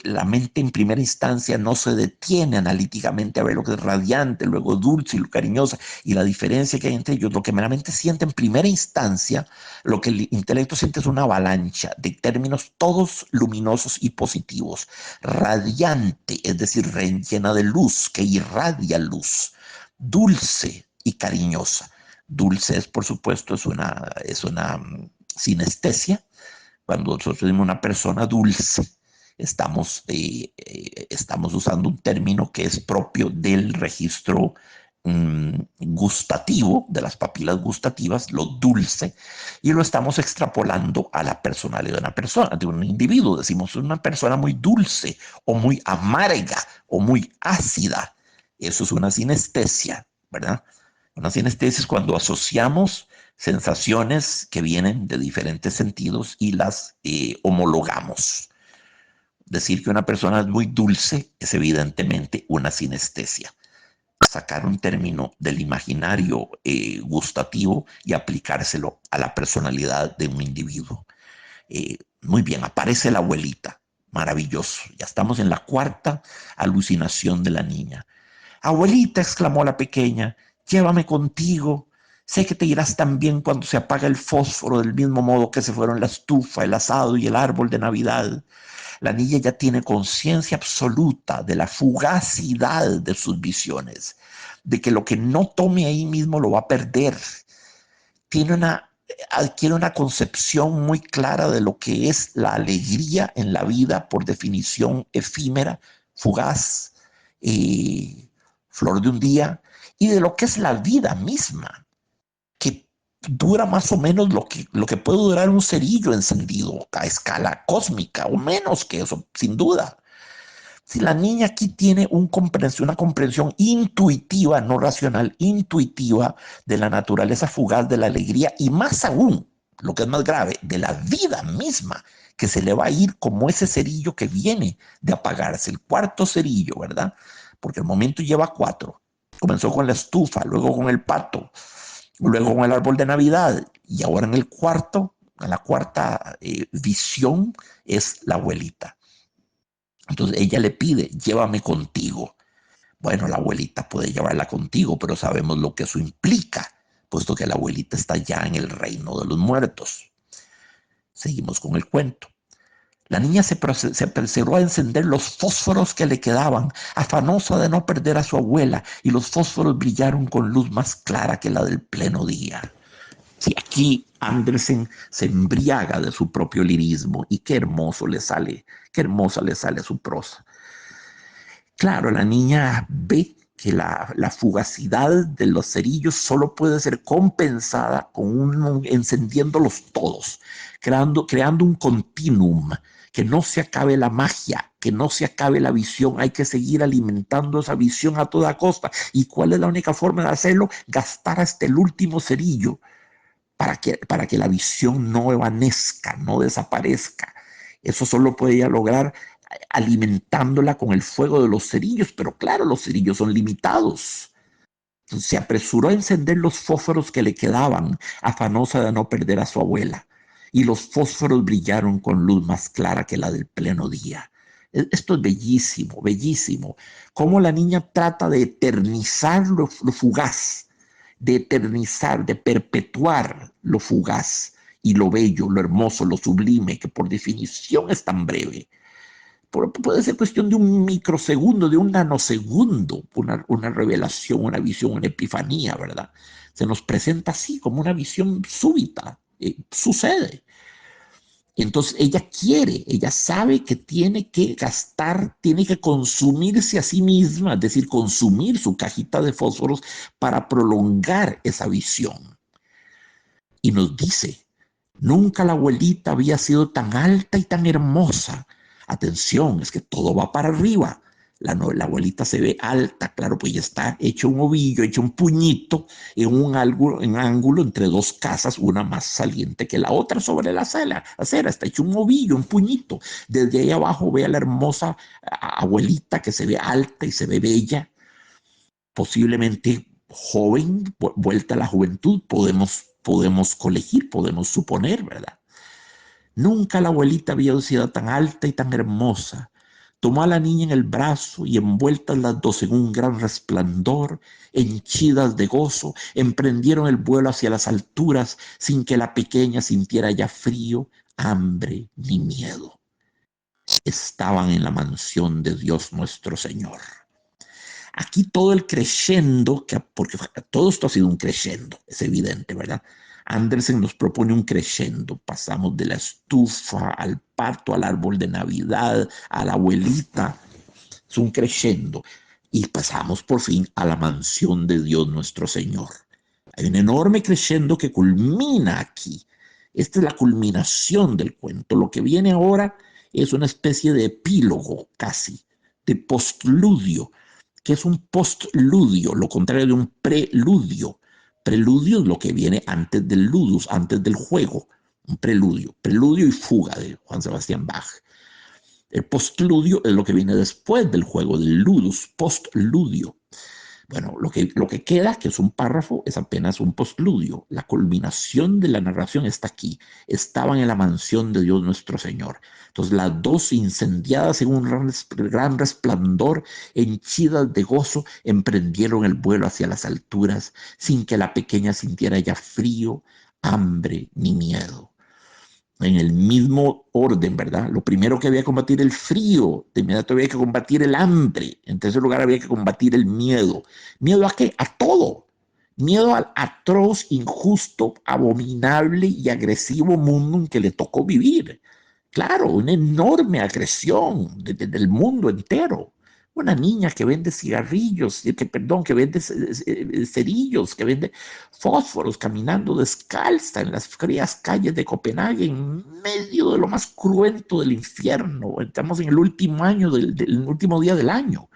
La mente en primera instancia no se detiene analíticamente a ver lo que es radiante, luego dulce y cariñosa, y la diferencia que hay entre ellos, lo que meramente siente en primera instancia, lo que el intelecto siente es una avalancha de términos todos luminosos y positivos. Radiante, es decir, llena de luz, que irradia luz. Dulce y cariñosa. Dulce es, por supuesto, es una sinestesia. Cuando nosotros decimos una persona dulce, estamos usando un término que es propio del registro gustativo, de las papilas gustativas, lo dulce, y lo estamos extrapolando a la personalidad de una persona, de un individuo. Decimos una persona muy dulce o muy amarga o muy ácida. Eso es una sinestesia, ¿verdad? Una sinestesia es cuando asociamos sensaciones que vienen de diferentes sentidos y las homologamos. Decir que una persona es muy dulce es evidentemente una sinestesia. Sacar un término del imaginario gustativo y aplicárselo a la personalidad de un individuo. Muy bien, aparece la abuelita. Maravilloso. Ya estamos en la cuarta alucinación de la niña. Abuelita, exclamó la pequeña, llévame contigo. Sé que te irás también cuando se apaga el fósforo, del mismo modo que se fueron la estufa, el asado y el árbol de Navidad. La niña ya tiene conciencia absoluta de la fugacidad de sus visiones, de que lo que no tome ahí mismo lo va a perder. Adquiere una concepción muy clara de lo que es la alegría en la vida, por definición efímera, fugaz, flor de un día, y de lo que es la vida misma, que dura más o menos lo que puede durar un cerillo encendido a escala cósmica, o menos que eso, sin duda. Si la niña aquí tiene una comprensión intuitiva, no racional, intuitiva de la naturaleza fugaz de la alegría y más aún, lo que es más grave, de la vida misma, que se le va a ir como ese cerillo que viene de apagarse, el cuarto cerillo, ¿verdad? Porque el momento lleva 4. Comenzó con la estufa, luego con el pato, luego con el árbol de Navidad y ahora en el cuarto, en la cuarta visión es la abuelita. Entonces ella le pide, llévame contigo. Bueno, la abuelita puede llevarla contigo, pero sabemos lo que eso implica, puesto que la abuelita está ya en el reino de los muertos. Seguimos con el cuento. La niña se apresuró a encender los fósforos que le quedaban, afanosa de no perder a su abuela, y los fósforos brillaron con luz más clara que la del pleno día. Sí, aquí Andersen se embriaga de su propio lirismo y qué hermoso le sale, qué hermosa le sale su prosa. Claro, la niña ve que la fugacidad de los cerillos solo puede ser compensada con encendiéndolos todos, creando un continuum, que no se acabe la magia, que no se acabe la visión, hay que seguir alimentando esa visión a toda costa. ¿Y cuál es la única forma de hacerlo? Gastar hasta el último cerillo para que la visión no evanezca, no desaparezca. Eso solo puede ella lograr alimentándola con el fuego de los cerillos, pero claro, los cerillos son limitados. Entonces, se apresuró a encender los fósforos que le quedaban, afanosa de no perder a su abuela, y los fósforos brillaron con luz más clara que la del pleno día. Esto es bellísimo, bellísimo. Cómo la niña trata de eternizar lo fugaz, de eternizar, de perpetuar lo fugaz y lo bello, lo hermoso, lo sublime, que por definición es tan breve. Puede ser cuestión de un microsegundo, de un nanosegundo, una revelación, una visión, una epifanía, ¿verdad? Se nos presenta así, como una visión súbita. Sucede. Entonces ella sabe que tiene que gastar, tiene que consumirse a sí misma, es decir, consumir su cajita de fósforos para prolongar esa visión. Y nos dice, nunca la abuelita había sido tan alta y tan hermosa. Atención, es que todo va para arriba. La abuelita se ve alta, claro, pues ya está hecho un ovillo, hecho un puñito en un ángulo entre dos casas, una más saliente que la otra sobre la acera, está hecho un ovillo, un puñito. Desde ahí abajo ve a la hermosa abuelita que se ve alta y se ve bella, posiblemente joven, vuelta a la juventud, podemos colegir, podemos suponer, ¿verdad? Nunca la abuelita había sido tan alta y tan hermosa. Tomó a la niña en el brazo y envueltas las dos en un gran resplandor, henchidas de gozo, emprendieron el vuelo hacia las alturas sin que la pequeña sintiera ya frío, hambre ni miedo. Estaban en la mansión de Dios nuestro Señor. Aquí todo el crescendo, porque todo esto ha sido un crescendo, es evidente, ¿verdad? Andersen nos propone un crescendo, pasamos de la estufa al parto, al árbol de Navidad, a la abuelita, es un crescendo, y pasamos por fin a la mansión de Dios nuestro Señor. Hay un enorme crescendo que culmina aquí. Esta es la culminación del cuento. Lo que viene ahora es una especie de epílogo casi, de postludio. ¿Qué es un postludio? Lo contrario de un preludio. Preludio es lo que viene antes del ludus, antes del juego. Un preludio. Preludio y fuga de Juan Sebastián Bach. El postludio es lo que viene después del juego, del ludus, postludio. Bueno, lo que queda, que es un párrafo, es apenas un postludio. La culminación de la narración está aquí. Estaban en la mansión de Dios nuestro Señor. Entonces las dos incendiadas en un gran resplandor, henchidas de gozo, emprendieron el vuelo hacia las alturas sin que la pequeña sintiera ya frío, hambre ni miedo. En el mismo orden, ¿verdad? Lo primero que había que combatir el frío, de inmediato había que combatir el hambre, en tercer lugar había que combatir el miedo. ¿Miedo a qué? A todo. Miedo al atroz, injusto, abominable y agresivo mundo en que le tocó vivir. Claro, una enorme agresión del mundo entero. Una niña que vende cigarrillos, que vende cerillos, que vende fósforos, caminando descalza en las frías calles de Copenhague, en medio de lo más cruento del infierno. Estamos en el último año, del último día del año.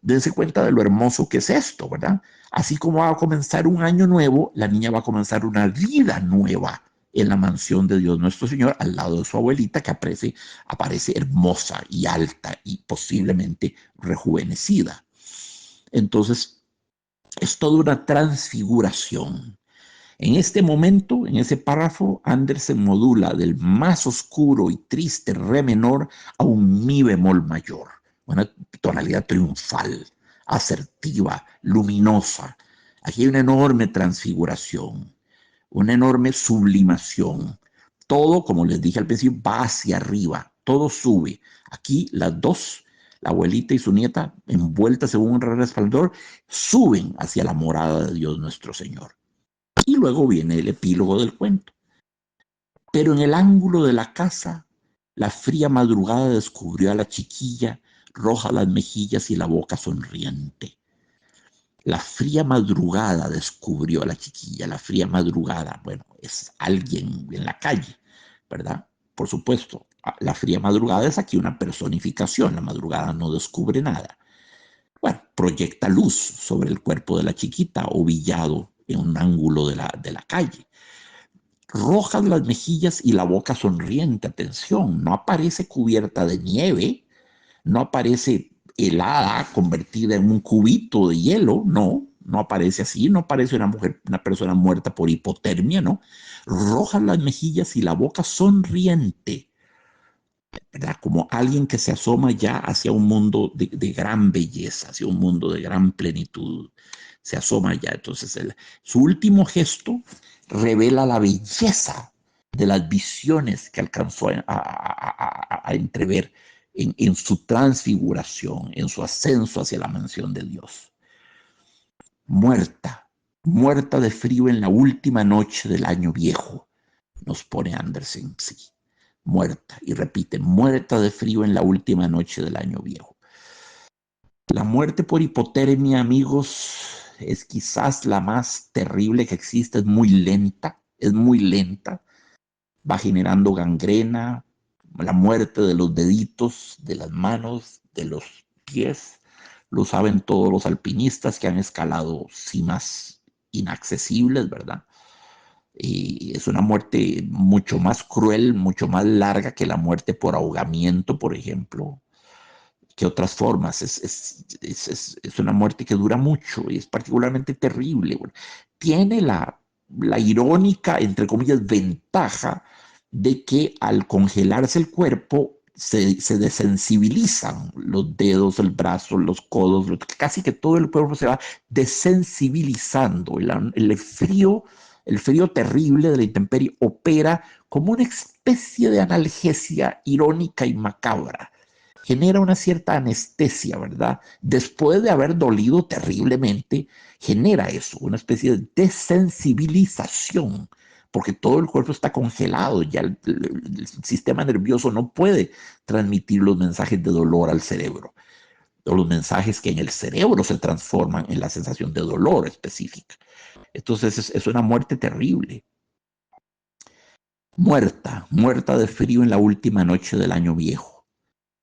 Dense cuenta de lo hermoso que es esto, ¿verdad? Así como va a comenzar un año nuevo, la niña va a comenzar una vida nueva en la mansión de Dios nuestro Señor, al lado de su abuelita, que aparece hermosa y alta y posiblemente rejuvenecida. Entonces, es toda una transfiguración. En este momento, en ese párrafo, Andersen modula del más oscuro y triste re menor a un mi bemol mayor, una tonalidad triunfal, asertiva, luminosa. Aquí hay una enorme transfiguración, una enorme sublimación. Todo, como les dije al principio, va hacia arriba, todo sube. Aquí las dos, la abuelita y su nieta, envueltas en un resplandor, suben hacia la morada de Dios nuestro Señor. Y luego viene el epílogo del cuento. Pero en el ángulo de la casa, la fría madrugada descubrió a la chiquilla, roja las mejillas y la boca sonriente. La fría madrugada descubrió a la chiquilla, la fría madrugada, bueno, es alguien en la calle, ¿verdad? Por supuesto, la fría madrugada es aquí una personificación, la madrugada no descubre nada. Bueno, proyecta luz sobre el cuerpo de la chiquita, ovillado en un ángulo de la calle. Rojas las mejillas y la boca sonriente, atención, no aparece cubierta de nieve, no aparece helada, convertida en un cubito de hielo, no, no aparece así, no aparece una persona muerta por hipotermia, no. Rojas las mejillas y la boca sonriente, ¿verdad? Como alguien que se asoma ya hacia un mundo de gran belleza, hacia un mundo de gran plenitud. Se asoma ya. Entonces, su último gesto revela la belleza de las visiones que alcanzó a entrever en su transfiguración, en su ascenso hacia la mansión de Dios. Muerta, muerta de frío en la última noche del año viejo, nos pone Andersen, sí. Muerta, y repite, muerta de frío en la última noche del año viejo. La muerte por hipotermia, amigos, es quizás la más terrible que existe, es muy lenta, va generando gangrena, la muerte de los deditos, de las manos, de los pies, lo saben todos los alpinistas que han escalado cimas inaccesibles, ¿verdad? Y es una muerte mucho más cruel, mucho más larga que la muerte por ahogamiento, por ejemplo, que otras formas. Es una muerte que dura mucho y es particularmente terrible. Bueno, tiene la irónica, entre comillas, ventaja de que al congelarse el cuerpo se desensibilizan los dedos, el brazo, los codos, casi que todo el cuerpo se va desensibilizando. El frío terrible de la intemperie opera como una especie de analgesia irónica y macabra. Genera una cierta anestesia, ¿verdad? Después de haber dolido terriblemente, genera eso, una especie de desensibilización, porque todo el cuerpo está congelado, ya el sistema nervioso no puede transmitir los mensajes de dolor al cerebro, o los mensajes que en el cerebro se transforman en la sensación de dolor específica. Entonces es una muerte terrible. Muerta de frío en la última noche del año viejo.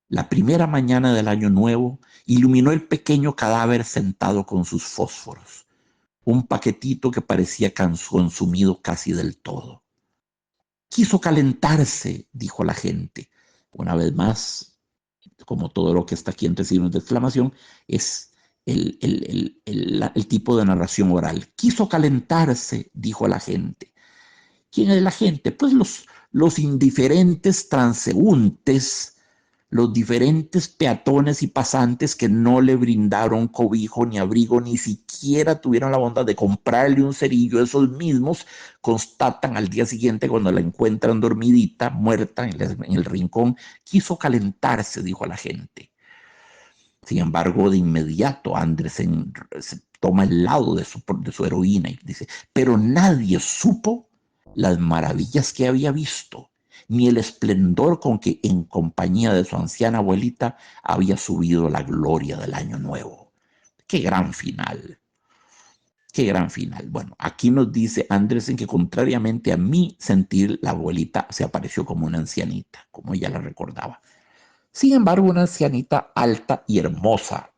La primera mañana del año nuevo iluminó el pequeño cadáver sentado con sus fósforos, un paquetito que parecía consumido casi del todo. Quiso calentarse, dijo la gente. Una vez más, como todo lo que está aquí entre signos de exclamación, es el tipo de narración oral. Quiso calentarse, dijo la gente. ¿Quién es la gente? Pues los indiferentes transeúntes, los diferentes peatones y pasantes que no le brindaron cobijo ni abrigo, ni siquiera tuvieron la bondad de comprarle un cerillo. Esos mismos constatan al día siguiente, cuando la encuentran dormidita, muerta en el rincón, quiso calentarse, dijo a la gente. Sin embargo, de inmediato Andersen se toma el lado de su heroína y dice, pero nadie supo las maravillas que había visto, ni el esplendor con que en compañía de su anciana abuelita había subido la gloria del año nuevo. ¡Qué gran final! ¡Qué gran final! Bueno, aquí nos dice Andersen que contrariamente a mi sentir, la abuelita se apareció como una ancianita, como ella la recordaba. Sin embargo, una ancianita alta y hermosa.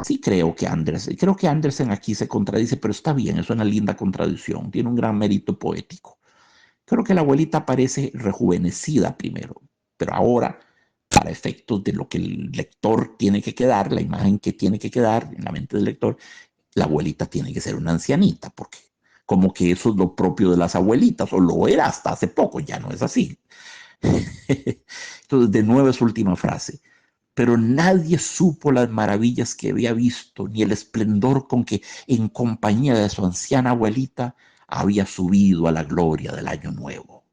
Sí creo que Andersen aquí se contradice, pero está bien, es una linda contradicción, tiene un gran mérito poético. Creo que la abuelita parece rejuvenecida primero, pero ahora, para efectos de lo que el lector tiene que quedar, la imagen que tiene que quedar en la mente del lector, la abuelita tiene que ser una ancianita, porque como que eso es lo propio de las abuelitas, o lo era hasta hace poco, ya no es así. Entonces, de nuevo es última frase. Pero nadie supo las maravillas que había visto, ni el esplendor con que en compañía de su anciana abuelita había subido a la gloria del año nuevo.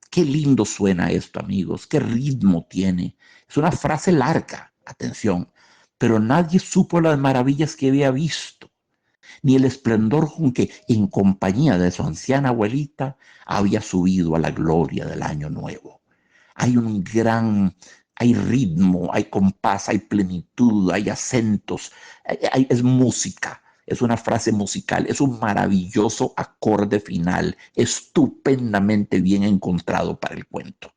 Qué lindo suena esto, amigos, qué ritmo tiene. Es una frase larga, atención, pero nadie supo las maravillas que había visto, ni el esplendor con que en compañía de su anciana abuelita había subido a la gloria del año nuevo. Hay un gran, hay ritmo, hay compás, hay plenitud, hay acentos, es música, es una frase musical, es un maravilloso acorde final, estupendamente bien encontrado para el cuento.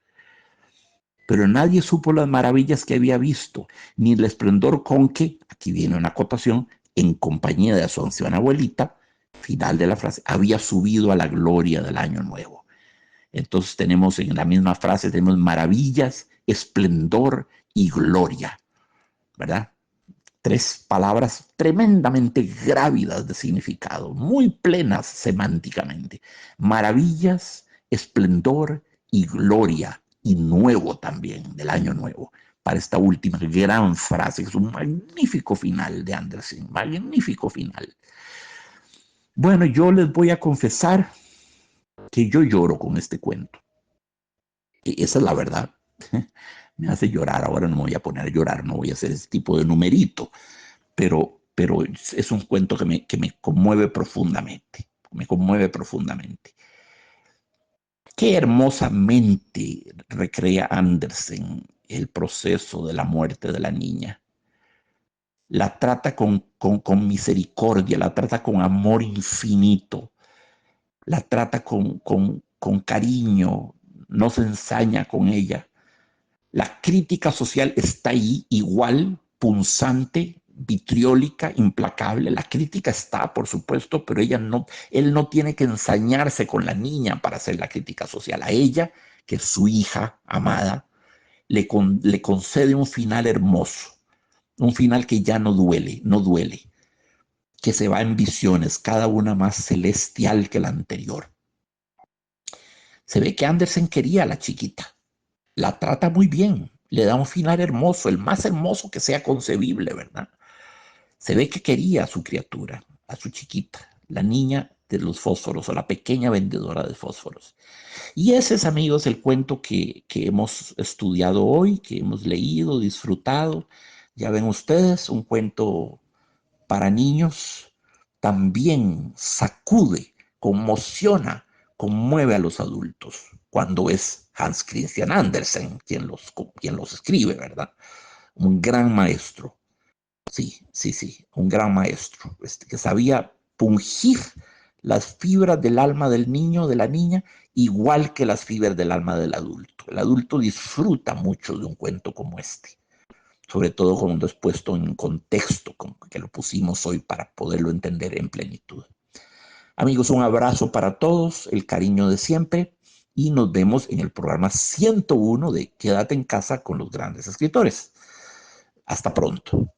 Pero nadie supo las maravillas que había visto, ni el esplendor con que, aquí viene una acotación, en compañía de su anciana abuelita, final de la frase, había subido a la gloria del año nuevo. Entonces tenemos en la misma frase, tenemos maravillas, esplendor y gloria, ¿verdad? Tres palabras tremendamente grávidas de significado, muy plenas semánticamente. Maravillas, esplendor y gloria, y nuevo también, del año nuevo, para esta última gran frase, que es un magnífico final de Andersen, magnífico final. Bueno, yo les voy a confesar que yo lloro con este cuento. Y esa es la verdad. Me hace llorar, ahora no me voy a poner a llorar, no voy a hacer ese tipo de numerito, pero es un cuento que me conmueve profundamente, me conmueve profundamente. Qué hermosamente recrea Andersen el proceso de la muerte de la niña. La trata con misericordia, la trata con amor infinito, la trata con cariño, no se ensaña con ella. La crítica social está ahí igual, punzante, vitriólica, implacable. La crítica está, por supuesto, pero él no tiene que ensañarse con la niña para hacer la crítica social. A ella, que es su hija amada, le concede un final hermoso, un final que ya no duele, no duele, que se va en visiones, cada una más celestial que la anterior. Se ve que Andersen quería a la chiquita, la trata muy bien, le da un final hermoso, el más hermoso que sea concebible, ¿verdad? Se ve que quería a su criatura, a su chiquita, la niña de los fósforos o la pequeña vendedora de fósforos. Y ese es, amigos, el cuento que hemos estudiado hoy, que hemos leído, disfrutado. Ya ven ustedes, un cuento para niños también sacude, conmociona, conmueve a los adultos cuando es Hans Christian Andersen quien los escribe, ¿verdad? Un gran maestro, sí, un gran maestro, que sabía pungir las fibras del alma del niño, de la niña, igual que las fibras del alma del adulto. El adulto disfruta mucho de un cuento como este, sobre todo cuando es puesto en contexto, como que lo pusimos hoy para poderlo entender en plenitud. Amigos, un abrazo para todos, el cariño de siempre, y nos vemos en el programa 101 de Quédate en casa con los grandes escritores. Hasta pronto.